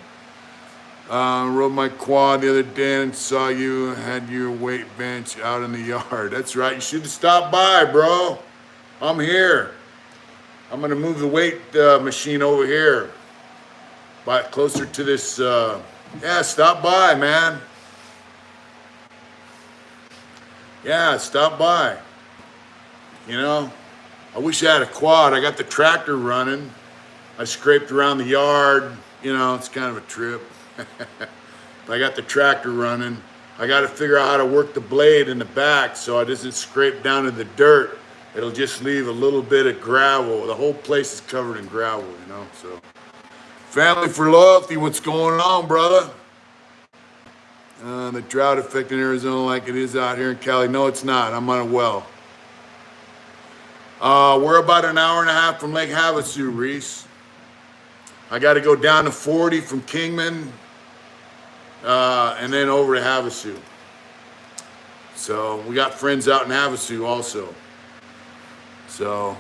Rode my quad the other day and saw you had your weight bench out in the yard. That's right. You should have stopped by, bro. I'm here. I'm gonna move the weight machine over here, closer to this. Yeah, stop by, man. Yeah, stop by. You know, I wish I had a quad. I got the tractor running. I scraped around the yard. You know, it's kind of a trip. I got the tractor running. I got to figure out how to work the blade in the back so it doesn't scrape down in the dirt. It'll just leave a little bit of gravel. The whole place is covered in gravel, you know. So, family for loyalty, what's going on, brother? The drought affecting Arizona like it is out here in Cali. No, it's not. I'm on a well. We're about an hour and a half from Lake Havasu, Reese. I got to go down to 40 from Kingman, and then over to Havasu. So we got friends out in Havasu also. So,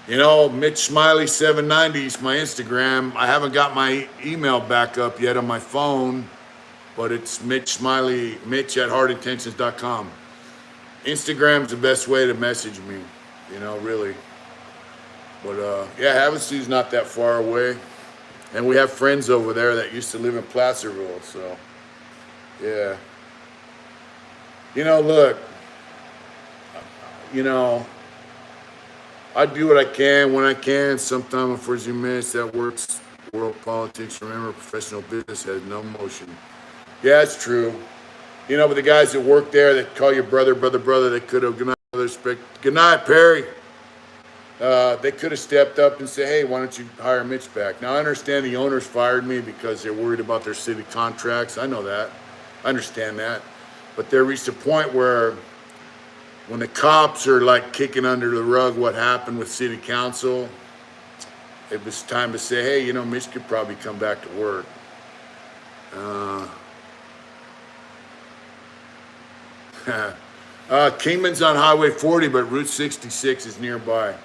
you know, Mitch Smiley 790 is my Instagram. I haven't got my email back up yet on my phone, but it's Mitch Smiley, Mitch at heartintentions.com. Instagram's the best way to message me. You know, really. But, yeah, Havasu's not that far away. And we have friends over there that used to live in Placerville, so, yeah. You know, look, you know, I do what I can when I can. Sometimes, unfortunately, minutes that works. World politics, remember, professional business has no motion. Yeah, it's true. You know, but the guys that work there that call you brother, they could have, good night, respect. Good night, Perry. They could have stepped up and said, hey, why don't you hire Mitch back? Now, I understand the owners fired me because they're worried about their city contracts. I know that. I understand that. But they reached a point where when the cops are like kicking under the rug what happened with city council, it was time to say, hey, you know, Mitch could probably come back to work. Kingman's on Highway 40, but Route 66 is nearby.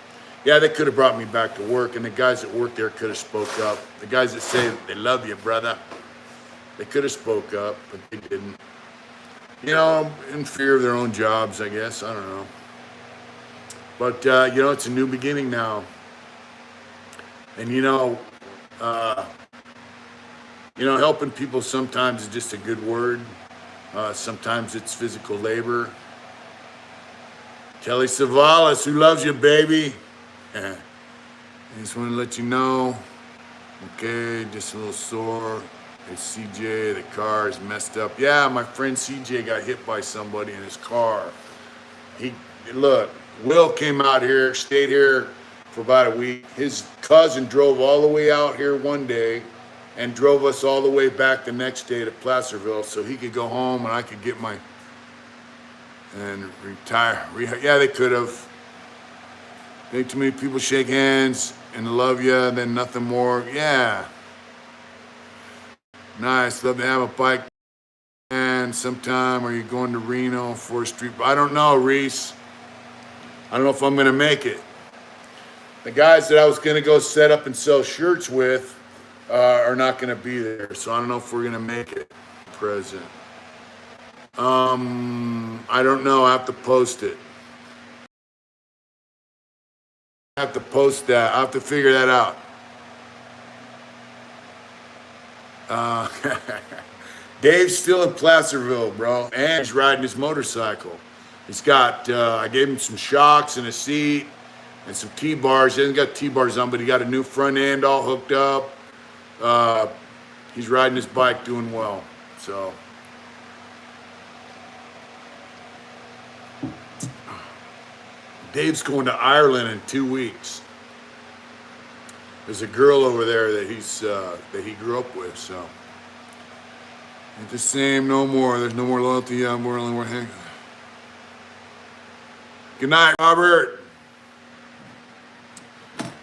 Yeah, they could have brought me back to work, and the guys that work there could have spoke up. The guys that say they love you, brother, they could have spoke up, but they didn't. You know, in fear of their own jobs, I guess. I don't know. But, you know, it's a new beginning now. And, you know, helping people sometimes is just a good word. Sometimes it's physical labor. Kelly Savalas, who loves you, baby? I just want to let you know. Okay, just a little sore. It's CJ, the car is messed up. Yeah, my friend CJ got hit by somebody in his car. Look, Will came out here, stayed here for about a week. His cousin drove all the way out here one day and drove us all the way back the next day to Placerville so he could go home and I could get and retire. Yeah, they could have. Make too many people shake hands and love you, and then nothing more. Yeah. Nice. Love to have a bike. And sometime, are you going to Reno, 4th Street? I don't know, Reese. I don't know if I'm going to make it. The guys that I was going to go set up and sell shirts with are not going to be there. So I don't know if we're going to make it present. I don't know. I have to post it. I have to post that. I have to figure that out. Dave's still in Placerville, bro, and he's riding his motorcycle. He's got, I gave him some shocks and a seat and some T-bars. He hasn't got T-bars on, but he got a new front end all hooked up. He's riding his bike, doing well. So, Dave's going to Ireland in 2 weeks. There's a girl over there that he grew up with, so. Ain't the same no more. There's no more loyalty. We're only more hang. Good night, Robert.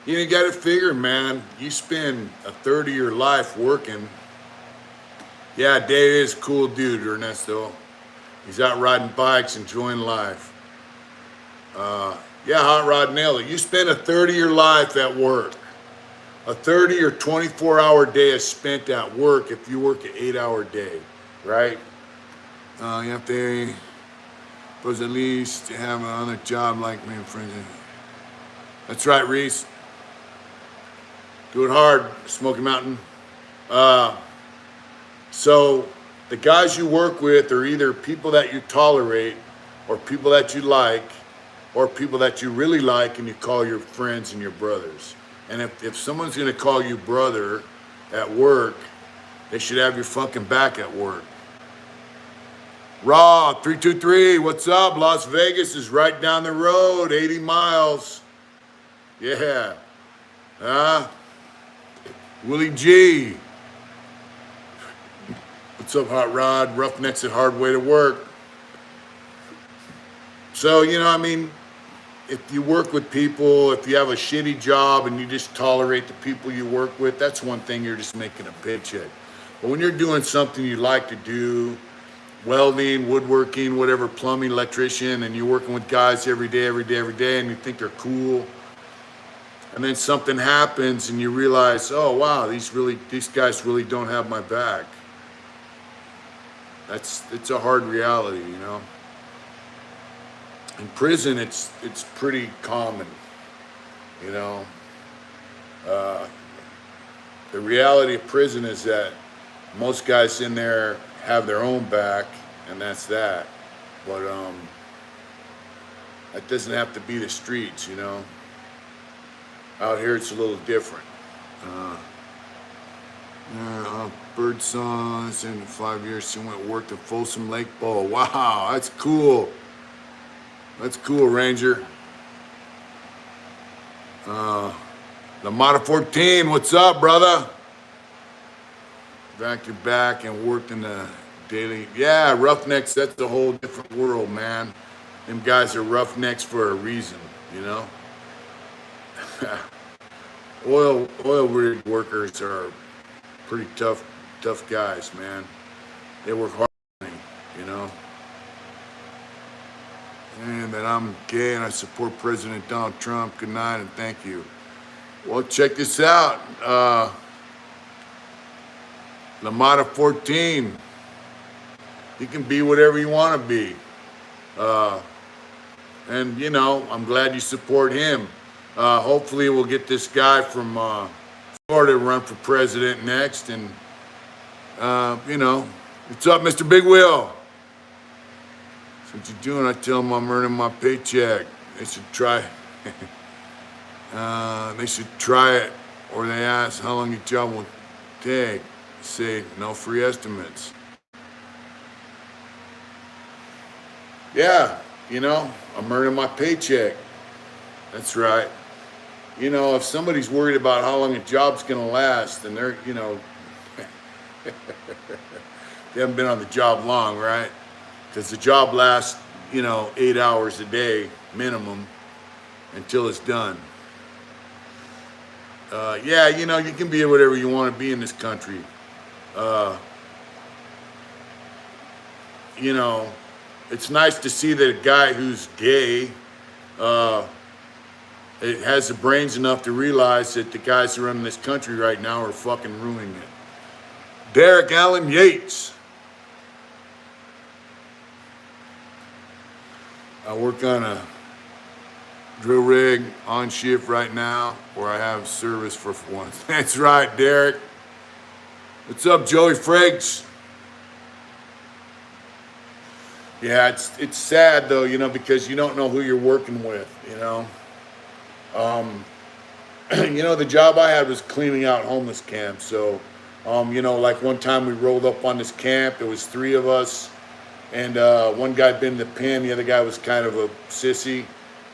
You got to figure, man. You spend a third of your life working. Yeah, Dave is a cool dude, Ernesto. He's out riding bikes, enjoying life. Yeah, Hot Rod nailed it. You spend a third of your life at work. A 30 or 24-hour day is spent at work if you work an 8-hour day, right? You have to, was at least have another job like me, friends. That's right, Reese. Do it hard, Smoky Mountain. So the guys you work with are either people that you tolerate or people that you like or people that you really like and you call your friends and your brothers. And if someone's gonna call you brother at work, they should have your fucking back at work. Raw 323, what's up? Las Vegas is right down the road, 80 miles. Yeah. Willie G. What's up, Hot Rod? Roughneck's a hard way to work. So, I mean, if you work with people, if you have a shitty job and you just tolerate the people you work with, that's one thing, you're just making a paycheck. But when you're doing something you like to do, welding, woodworking, whatever, plumbing, electrician, and you're working with guys every day, and you think they're cool, and then something happens and you realize, oh wow, these guys really don't have my back. It's a hard reality, In prison, it's pretty common, The reality of prison is that most guys in there have their own back, and that's that. But that doesn't have to be the streets, Out here, it's a little different. Bird songs in 5 years. She went work at Folsom Lake Bowl. Wow, that's cool. That's cool, Ranger. Lamada 14, what's up, brother? Back to back and worked in the daily. Yeah, Roughnecks, that's a whole different world, man. Them guys are Roughnecks for a reason, Oil rig workers are pretty tough guys, man. They work hard, And that I'm gay and I support President Donald Trump. Good night and thank you. Well, check this out. Lamada 14. You can be whatever you want to be. And, I'm glad you support him. Hopefully we'll get this guy from Florida to run for president next. And, what's up, Mr. Big Wheel? So what you doing? I tell him I'm earning my paycheck. They should try. They should try it. Or they ask how long your job will take. Say, no free estimates. Yeah, I'm earning my paycheck. That's right. If somebody's worried about how long a job's gonna last, then they're, they haven't been on the job long, right? Because the job lasts, 8 hours a day minimum until it's done. Yeah, you can be whatever you want to be in this country. It's nice to see that a guy who's gay it has the brains enough to realize that the guys who run this country right now are fucking ruining it. Derek Allen Yates. I work on a drill rig on shift right now where I have service for once. That's right, Derek. What's up, Joey Frakes? Yeah, it's sad though, because you don't know who you're working with, the job I had was cleaning out homeless camps. So, like one time we rolled up on this camp, there was 3 of us, and one guy been in the pen, the other guy was kind of a sissy,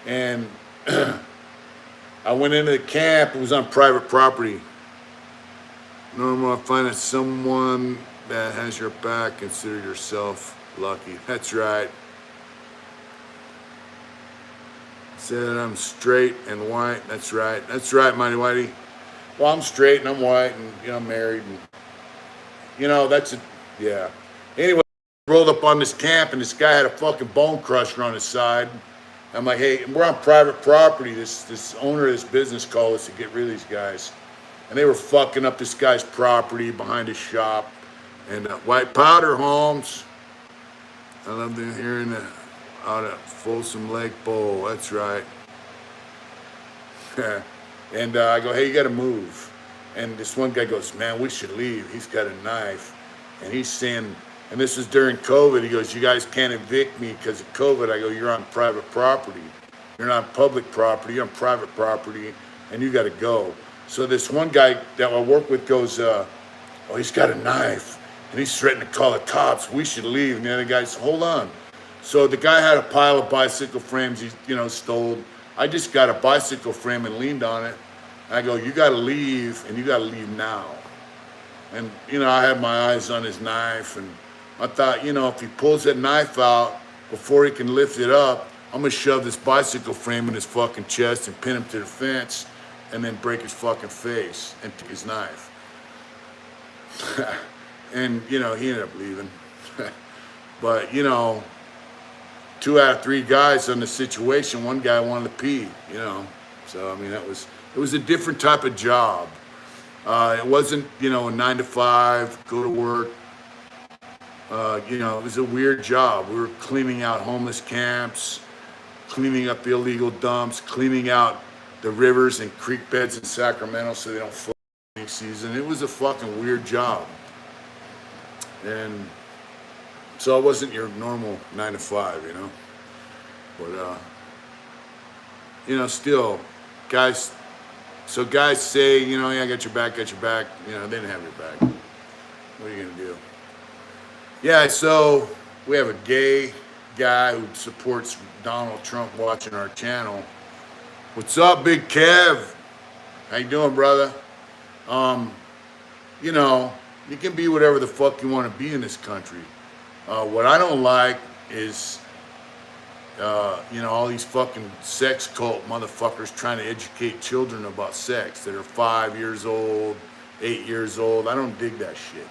and I went into the camp. It was on private property. Normal, I find that someone that has your back, consider yourself lucky. That's right. Said I'm straight and white. That's right. That's right, Mighty Whitey. Well, I'm straight and I'm white and I'm married and that's yeah. Anyway, rolled up on this camp, and this guy had a fucking bone crusher on his side. I'm like, hey, we're on private property. This owner of this business called us to get rid of these guys. And they were fucking up this guy's property behind his shop. And white powder, Holmes. I love to hearing the out at Folsom Lake Bowl. That's right. And I go, hey, you got to move. And this one guy goes, man, we should leave. He's got a knife. And he's saying, and this is during COVID. He goes, you guys can't evict me because of COVID. I go, you're on private property. You're not on public property. You're on private property, and you got to go. So this one guy that I work with goes, oh, he's got a knife, and he's threatening to call the cops. We should leave. And the other guy said, hold on. So the guy had a pile of bicycle frames he, stole. I just got a bicycle frame and leaned on it. And I go, you got to leave, and you got to leave now. And, I had my eyes on his knife, and I thought, if he pulls that knife out before he can lift it up, I'm going to shove this bicycle frame in his fucking chest and pin him to the fence and then break his fucking face and take his knife. And, he ended up leaving. But, 2 out of 3 guys on the situation, one guy wanted to pee, So, it was a different type of job. It wasn't, a 9 to 5, go to work. It was a weird job. We were cleaning out homeless camps, cleaning up illegal dumps, cleaning out the rivers and creek beds in Sacramento so they don't flood in season. It was a fucking weird job. And so it wasn't your normal 9 to 5, But, still, guys, so guys say, yeah, I got your back. They didn't have your back. What are you going to do? Yeah, so we have a gay guy who supports Donald Trump watching our channel. What's up, Big Kev? How you doing, brother? You can be whatever the fuck you want to be in this country. What I don't like is, all these fucking sex cult motherfuckers trying to educate children about sex that are 5 years old, 8 years old. I don't dig that shit.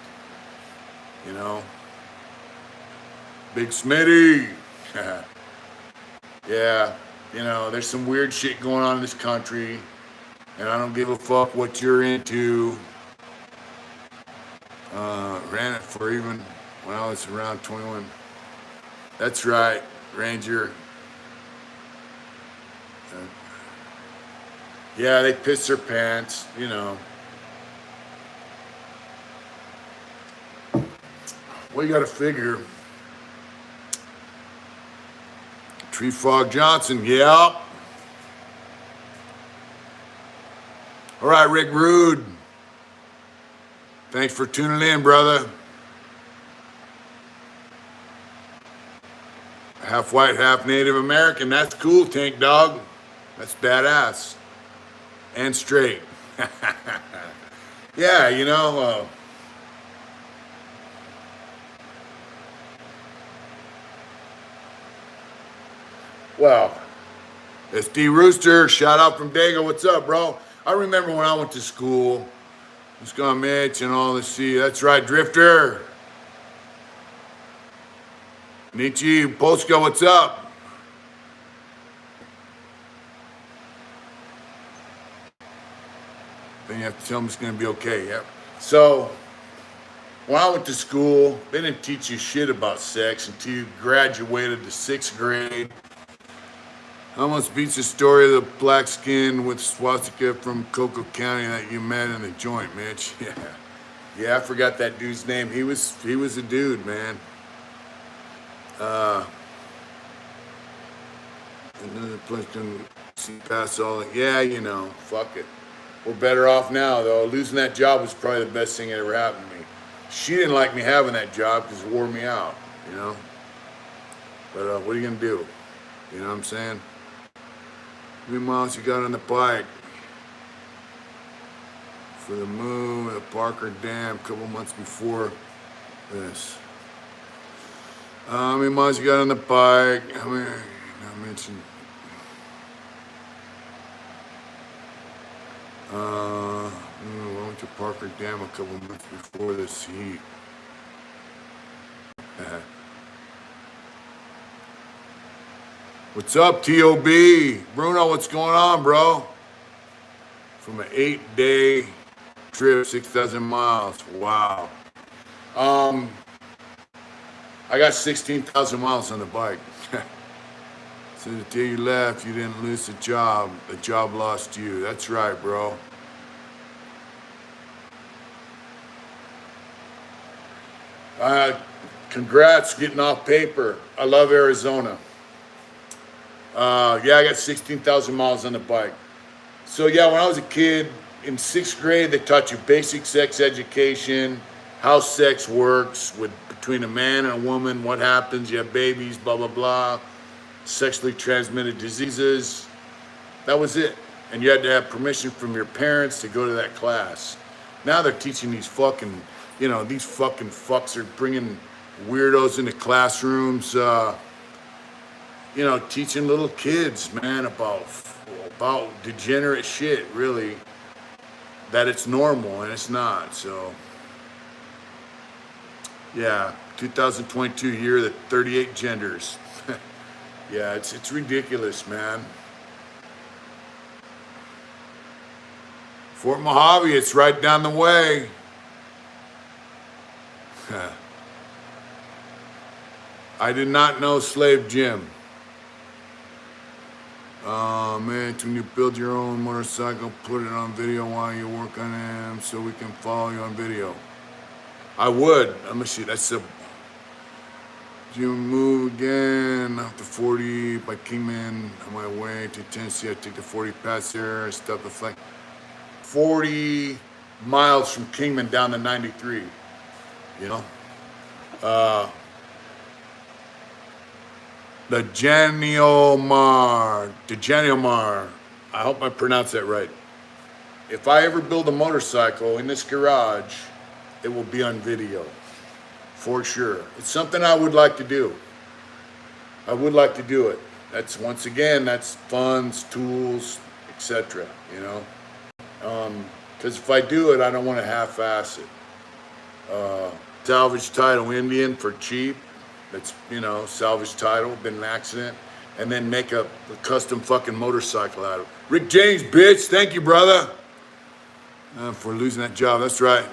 Big Smitty. Yeah, there's some weird shit going on in this country, and I don't give a fuck what you're into. Ran it for even when I was around 21. That's right, Ranger. Yeah, they piss their pants, Well, you gotta figure. Tree Frog Johnson, yeah. All right, Rick Rude. Thanks for tuning in, brother. Half white, half Native American. That's cool, Tank Dog. That's badass. And straight. Yeah, well, it's D Rooster. Shout out from Dago. What's up, bro? I remember when I went to school. It's gonna Mitch and all the sea. That's right, Drifter. Nietzsche, Polska, what's up? Then you have to tell them it's gonna be okay. Yep. So, when I went to school, they didn't teach you shit about sex until you graduated the 6th grade. Almost beats the story of the black skin with swastika from Cocoa County that you met in the joint, Mitch. Yeah, I forgot that dude's name. He was a dude, man. And then the place can see past all that. Yeah, fuck it. We're better off now, though. Losing that job was probably the best thing that ever happened to me. She didn't like me having that job because it wore me out, But what are you going to do? You know what I'm saying? How many miles you got on the bike? For the move at the Parker Dam a couple months before this. How many miles you got on the bike? I mentioned. I went to Parker Dam a couple months before this heat. What's up, TOB? Bruno, what's going on, bro? From an 8-day trip, 6,000 miles. Wow. Um, I got 16,000 miles on the bike. So the day you left, you didn't lose the job lost you. That's right, bro. Congrats getting off paper. I love Arizona. Yeah, I got 16,000 miles on the bike. So yeah, when I was a kid, in 6th grade, they taught you basic sex education, how sex works with between a man and a woman, what happens, you have babies, blah, blah, blah, sexually transmitted diseases. That was it. And you had to have permission from your parents to go to that class. Now they're teaching these fucking, these fucking fucks are bringing weirdos into classrooms, teaching little kids, man, about degenerate shit, really, that it's normal and it's not. So, yeah, 2022 year of the 38 genders. Yeah, it's ridiculous, man. Fort Mojave, it's right down the way. I did not know Slave Jim. Man, when you build your own motorcycle, put it on video while you work on them so we can follow you on video. I would. Let me see. That's a. You move again off the 40 by Kingman on my way to Tennessee. I take the 40 past there. I stop the flag. 40 miles from Kingman down to 93. The Janiomar. I hope I pronounced that right. If I ever build a motorcycle in this garage, it will be on video. For sure. It's something I would like to do. I would like to do it. That's funds, tools, etc. Because if I do it, I don't want to half-ass it. Salvage title Indian for cheap. That's, salvage title, been an accident. And then make a custom fucking motorcycle out of it. Rick James, bitch. Thank you, brother. For losing that job. That's right.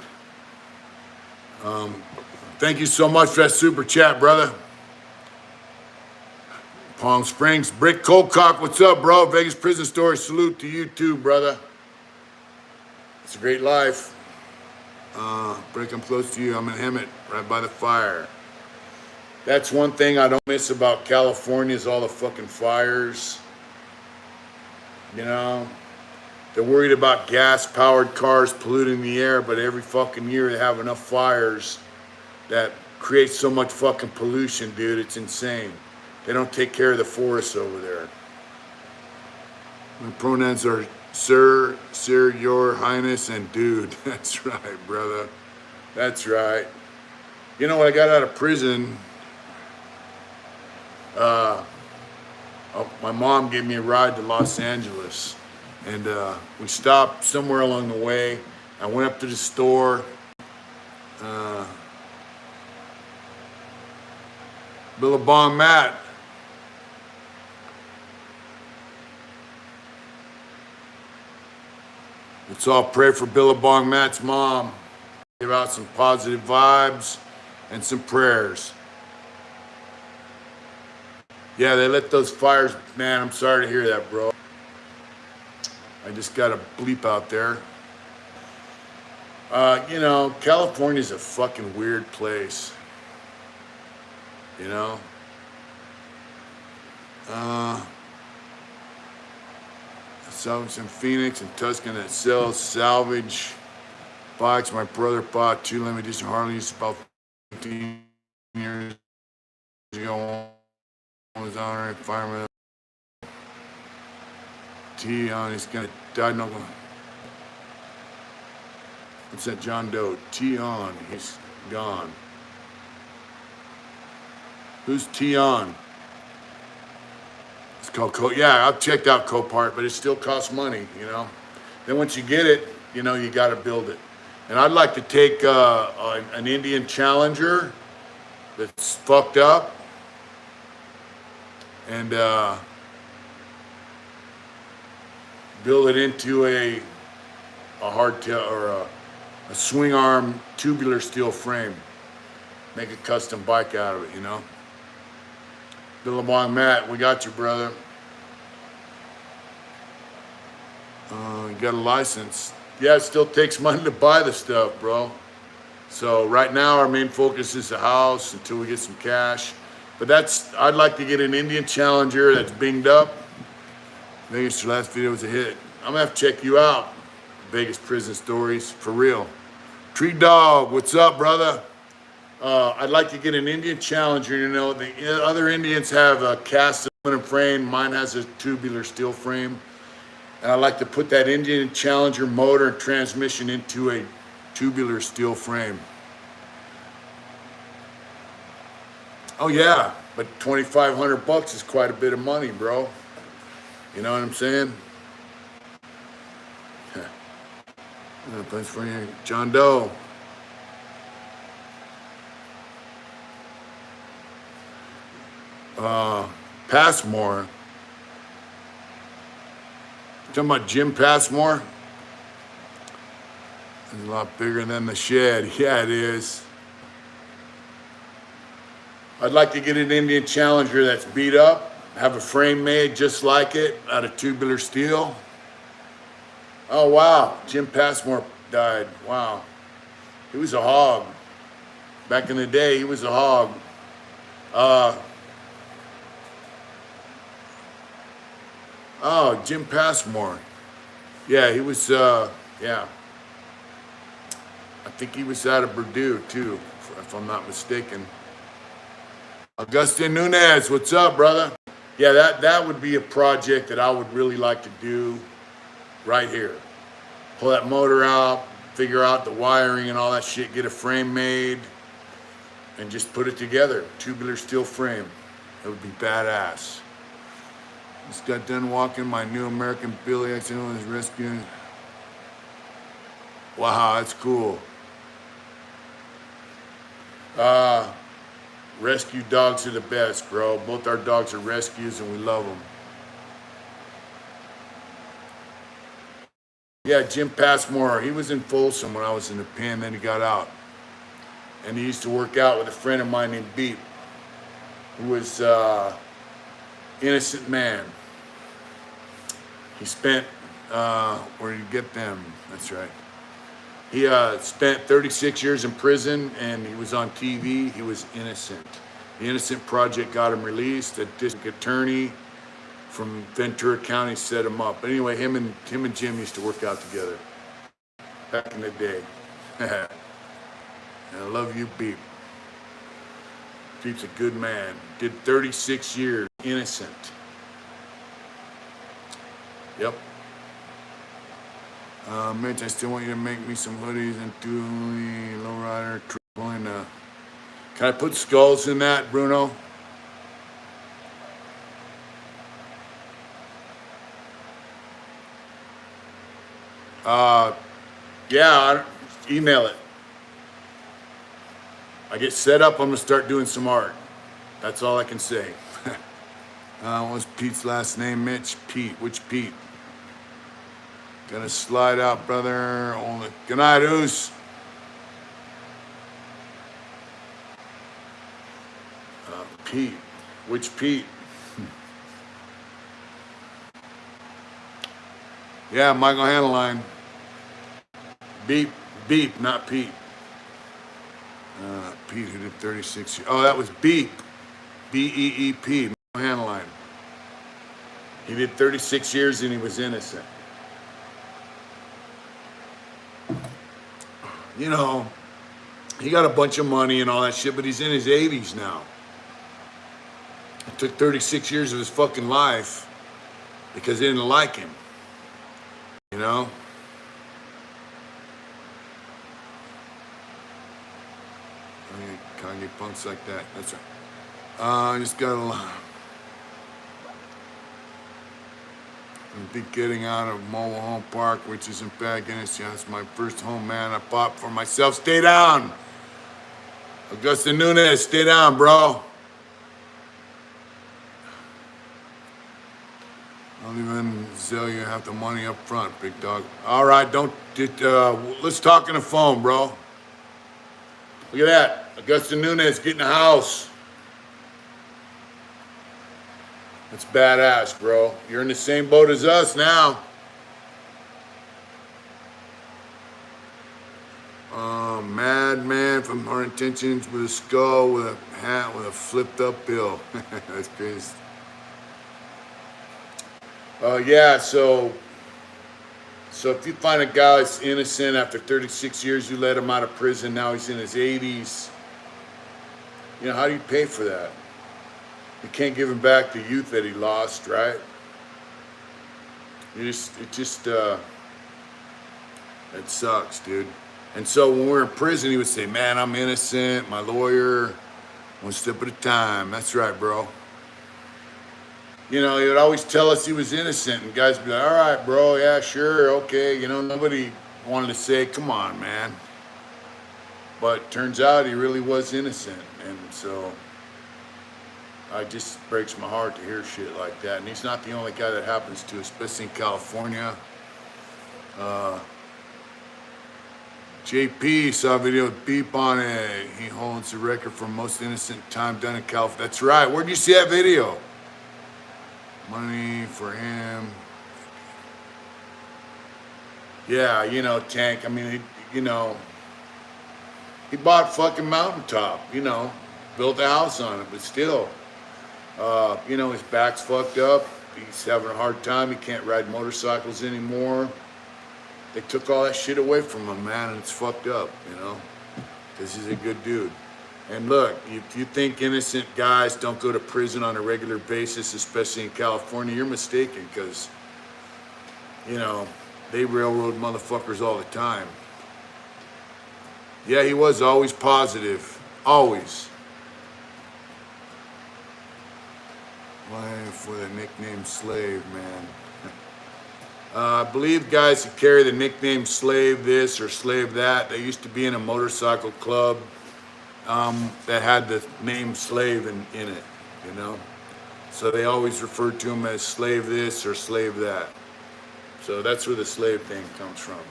Thank you so much for that super chat, brother. Palm Springs. Brick Colcock, what's up, bro? Vegas Prison Story. Salute to you too, brother. It's a great life. Brick, I'm close to you. I'm in Hemet, right by the fire. That's one thing I don't miss about California is all the fucking fires. They're worried about gas-powered cars polluting the air, but every fucking year they have enough fires that create so much fucking pollution, dude. It's insane. They don't take care of the forests over there. My pronouns are sir, your highness, and dude. That's right, brother. That's right. When I got out of prison, my mom gave me a ride to Los Angeles. And we stopped somewhere along the way. I went up to the store. Billabong Matt. Let's all pray for Billabong Matt's mom. Give out some positive vibes and some prayers. Yeah, they let those fires, man, I'm sorry to hear that, bro. I just got a bleep out there. California's a fucking weird place. Salvage in Phoenix and Tuscan that sells salvage bikes. My brother bought 2 limited edition Harleys about 15 years ago. One was honoring fireman. T-on, he's gonna die. No, what's that, John Doe? T-on, he's gone. Who's T-on? It's called yeah, I've checked out Copart, but it still costs money, Then once you get it, you got to build it. And I'd like to take an Indian Challenger that's fucked up and build it into a hardtail or a swing arm tubular steel frame. Make a custom bike out of it, you know. Billabong Matt, we got you, brother. You got a license. Yeah, it still takes money to buy the stuff, bro. So right now our main focus is the house until we get some cash. But I'd like to get an Indian Challenger that's binged up. Vegas, your last video was a hit. I'm gonna have to check you out. Vegas prison stories, for real. Tree Dog, what's up, brother? I'd like to get an Indian Challenger. You know, the other Indians have a cast aluminum frame. Mine has a tubular steel frame. And I'd like to put that Indian Challenger motor and transmission into a tubular steel frame. Oh yeah, but $2,500 is quite a bit of money, bro. You know what I'm saying? Thanks for you, John Doe. Passmore. Talking about Jim Passmore? It's a lot bigger than the shed. Yeah, it is. I'd like to get an Indian Challenger that's beat up, have a frame made just like it out of tubular steel. Oh, wow. Jim Passmore died. Wow. He was a hog. Back in the day, he was a hog. Oh, Jim Passmore. Yeah, he was, yeah. I think he was out of Purdue, too, if I'm not mistaken. Augustin Nunez, what's up, brother? Yeah, that would be a project that I would really like to do right here. Pull that motor out, figure out the wiring and all that shit, get a frame made, and just put it together. Tubular steel frame. It would be badass. Just got done walking my new American Billy accidentally was rescued. Wow, that's cool. Rescue dogs are the best, bro. Both our dogs are rescues and we love them. Yeah, Jim Passmore, he was in Folsom when I was in the pen, then he got out. And he used to work out with a friend of mine named Beep, who was innocent man. He spent, where did he get them? That's right. He spent 36 years in prison and he was on TV. He was innocent. The Innocent Project got him released. A district attorney from Ventura County set him up. But anyway, him and Jim used to work out together back in the day. And I love you, Beep. Beep's a good man. Did 36 years, innocent. Yep. Mitch, I still want you to make me some hoodies and do the lowrider triple in the... Can I put skulls in that, Bruno? Yeah, email it. I get set up, I'm gonna start doing some art. That's all I can say. What's Pete's last name, Mitch? Pete, which Pete? Gonna slide out, brother. Only. Good night, Oos. Pete, which Pete? Yeah, Michael Hanline. Beep, Beep, not Pete. Pete who did 36 years. Oh, that was Beep. B-E-E-P, Michael Hanline. He did 36 years and he was innocent. You know, he got a bunch of money and all that shit, but he's in his 80s now. It took 36 years of his fucking life because they didn't like him. You know? Kanye punks like that. That's right. I just got a be getting out of Mobile Home Park, which is in Pagadena. Yeah, it's my first home, man. I bought for myself. Stay down. Augusta Nunez, stay down, bro. Don't even sell you half the money up front, big dog. All right, let's talk on the phone, bro. Look at that. Augusta Nunes getting a house. That's badass, bro. You're in the same boat as us now. Madman from Hard Intentions with a skull, with a hat, with a flipped up bill. That's crazy. Yeah, so if you find a guy that's innocent after 36 years, you let him out of prison, now he's in his 80s. You know, how do you pay for that? You can't give him back the youth that he lost, right? It sucks, dude. And so when we're in prison, he would say, man, I'm innocent, my lawyer, one step at a time. That's right, bro. You know, he would always tell us he was innocent, and guys would be like, all right, bro, yeah, sure, okay. You know, nobody wanted to say, come on, man. But turns out he really was innocent, and so it just breaks my heart to hear shit like that. And he's not the only guy that happens to, especially in California. JP saw a video with Beep on it. He holds the record for most innocent time done in California. That's right. Where'd you see that video? Money for him. Yeah, you know, Tank. I mean, he bought fucking mountaintop, built a house on it, but still, his back's fucked up. He's having a hard time. He can't ride motorcycles anymore. They took all that shit away from him, man, and it's fucked up, because he's a good dude. And look, if you think innocent guys don't go to prison on a regular basis, especially in California, you're mistaken, because, they railroad motherfuckers all the time. Yeah, he was always positive. Always. Life with a nickname Slave, man. I believe guys who carry the nickname Slave this or Slave that, they used to be in a motorcycle club that had the name Slave in it, So they always referred to him as Slave this or Slave that. So that's where the slave thing comes from.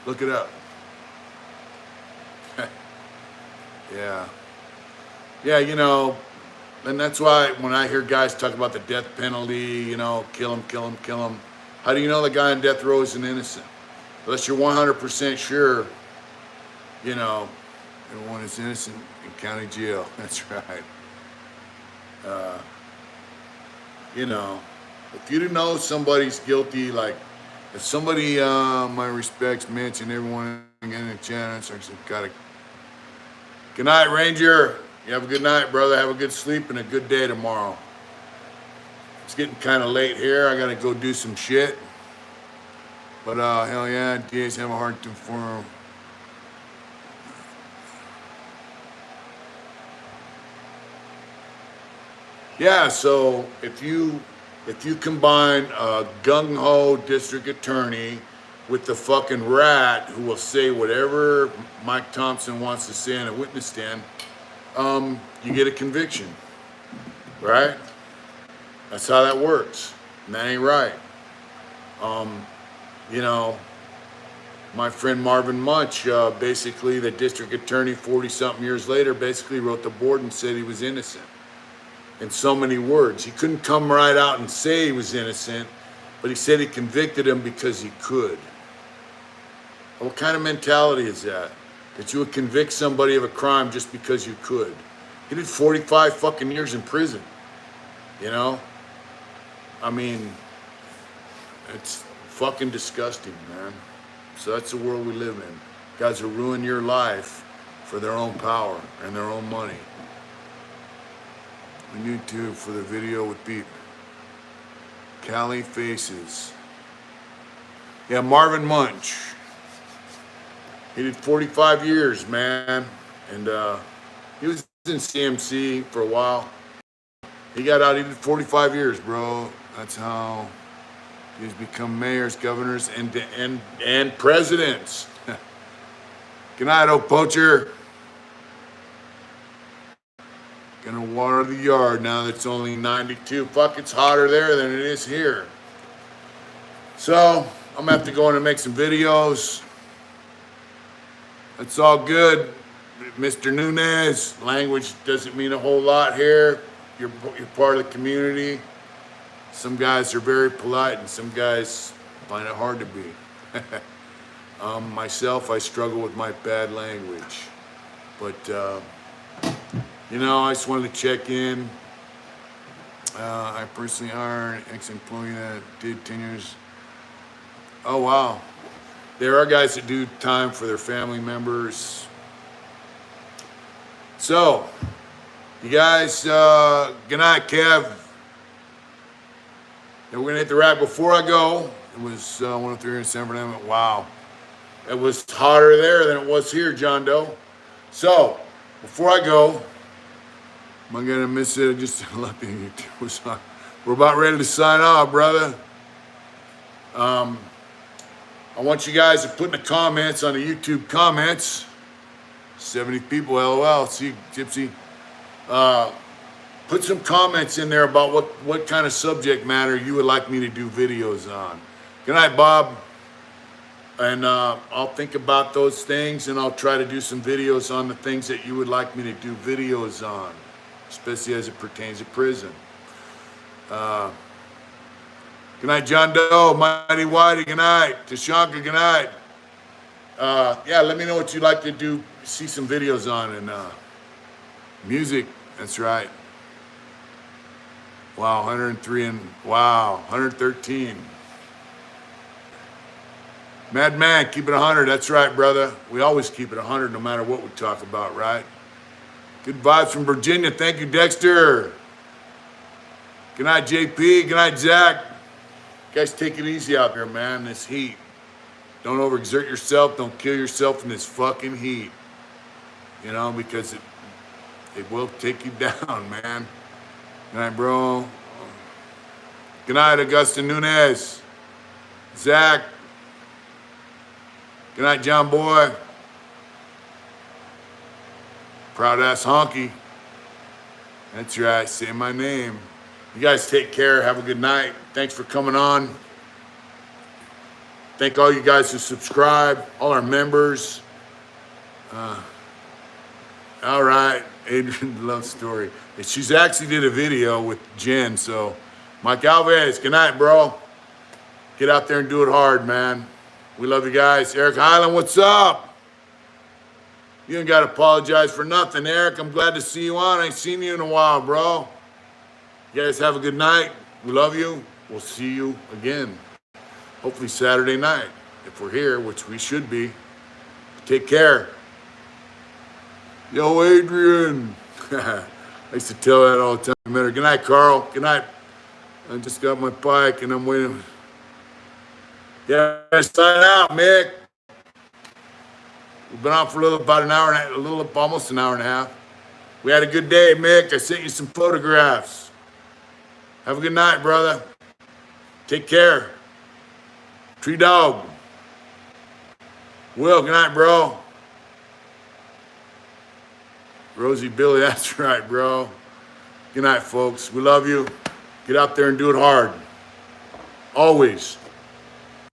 Look it up. Yeah. Yeah, and that's why when I hear guys talk about the death penalty, kill him, kill him, kill him. How do you know the guy on death row isn't innocent? Unless you're 100% sure, everyone is innocent in county jail. That's right. If you know somebody's guilty, like if somebody, my respects, mention everyone getting a chance, gotta. Good night, Ranger. You have a good night, brother. Have a good sleep and a good day tomorrow. It's getting kind of late here. I gotta go do some shit. But hell yeah, DAs have a hard time for him. Yeah, so if you combine a gung-ho district attorney with the fucking rat who will say whatever Mike Thompson wants to say in a witness stand, you get a conviction, right? That's how that works, and that ain't right. My friend Marvin Munch, basically the district attorney 40-something years later, basically wrote the board and said he was innocent. In so many words. He couldn't come right out and say he was innocent, but he said he convicted him because he could. What kind of mentality is that? That you would convict somebody of a crime just because you could? He did 45 fucking years in prison. I mean, it's fucking disgusting, man. So that's the world we live in. Guys will ruin your life for their own power and their own money. On YouTube for the video with Beep. Cali Faces. Yeah, Marvin Munch. He did 45 years, man. And he was in CMC for a while. He got out, he did 45 years, bro. That's how he's become mayors, governors, and presidents. Good night, old poacher. Gonna water the yard now that it's only 92. Fuck, it's hotter there than it is here. So, I'm gonna have to go in and make some videos. It's all good. Mr. Nunez, language doesn't mean a whole lot here. You're part of the community. Some guys are very polite and some guys find it hard to be. Myself, I struggle with my bad language. But, you know, I just wanted to check in. I personally hired an ex-employee that did 10 years. Oh, wow. There are guys that do time for their family members. So, you guys, good night, Kev. And we're gonna hit the rack before I go. It was 103 in San Fernando. Wow. It was hotter there than it was here, John Doe. So, before I go, am I gonna miss it? Just looking. We're about ready to sign off, brother. I want you guys to put in the comments on the YouTube comments. 70 people, LOL. See, Gypsy. Put some comments in there about what kind of subject matter you would like me to do videos on. Good night, Bob. And I'll think about those things and I'll try to do some videos on the things that you would like me to do videos on, especially as it pertains to prison. Good night, John Doe, Mighty Whitey, good night. Tashanka, good night. Yeah, let me know what you'd like to do, see some videos on. And music, that's right. Wow, 103 and, wow, 113. Madman, keep it 100. That's right, brother. We always keep it 100 no matter what we talk about, right? Good vibes from Virginia. Thank you, Dexter. Good night, JP. Good night, Zach. Guys, take it easy out there, man. This heat. Don't overexert yourself. Don't kill yourself in this fucking heat. You know, because it will take you down, man. Good night, bro. Good night, Augustin Nunez. Zach. Good night, John Boy. Proud ass honky. That's right, say my name. You guys take care, have a good night. Thanks for coming on. Thank all you guys who subscribe, all our members. All right, Adrian Love Story. She's actually did a video with Jen, so Mike Alvarez, good night, bro. Get out there and do it hard, man. We love you guys. Eric Highland, what's up? You ain't got to apologize for nothing, Eric. I'm glad to see you on. I ain't seen you in a while, bro. You guys have a good night. We love you. We'll see you again. Hopefully Saturday night, if we're here, which we should be. Take care. Yo, Adrian. I used to tell that all the time. Good night, Carl. Good night. I just got my bike and I'm waiting. Yeah, sign out, Mick. We've been on for about an hour and almost an hour and a half. We had a good day, Mick. I sent you some photographs. Have a good night, brother. Take care. Tree Dog. Will, good night, bro. Rosie Billy, that's right, bro. Good night, folks. We love you. Get out there and do it hard. Always.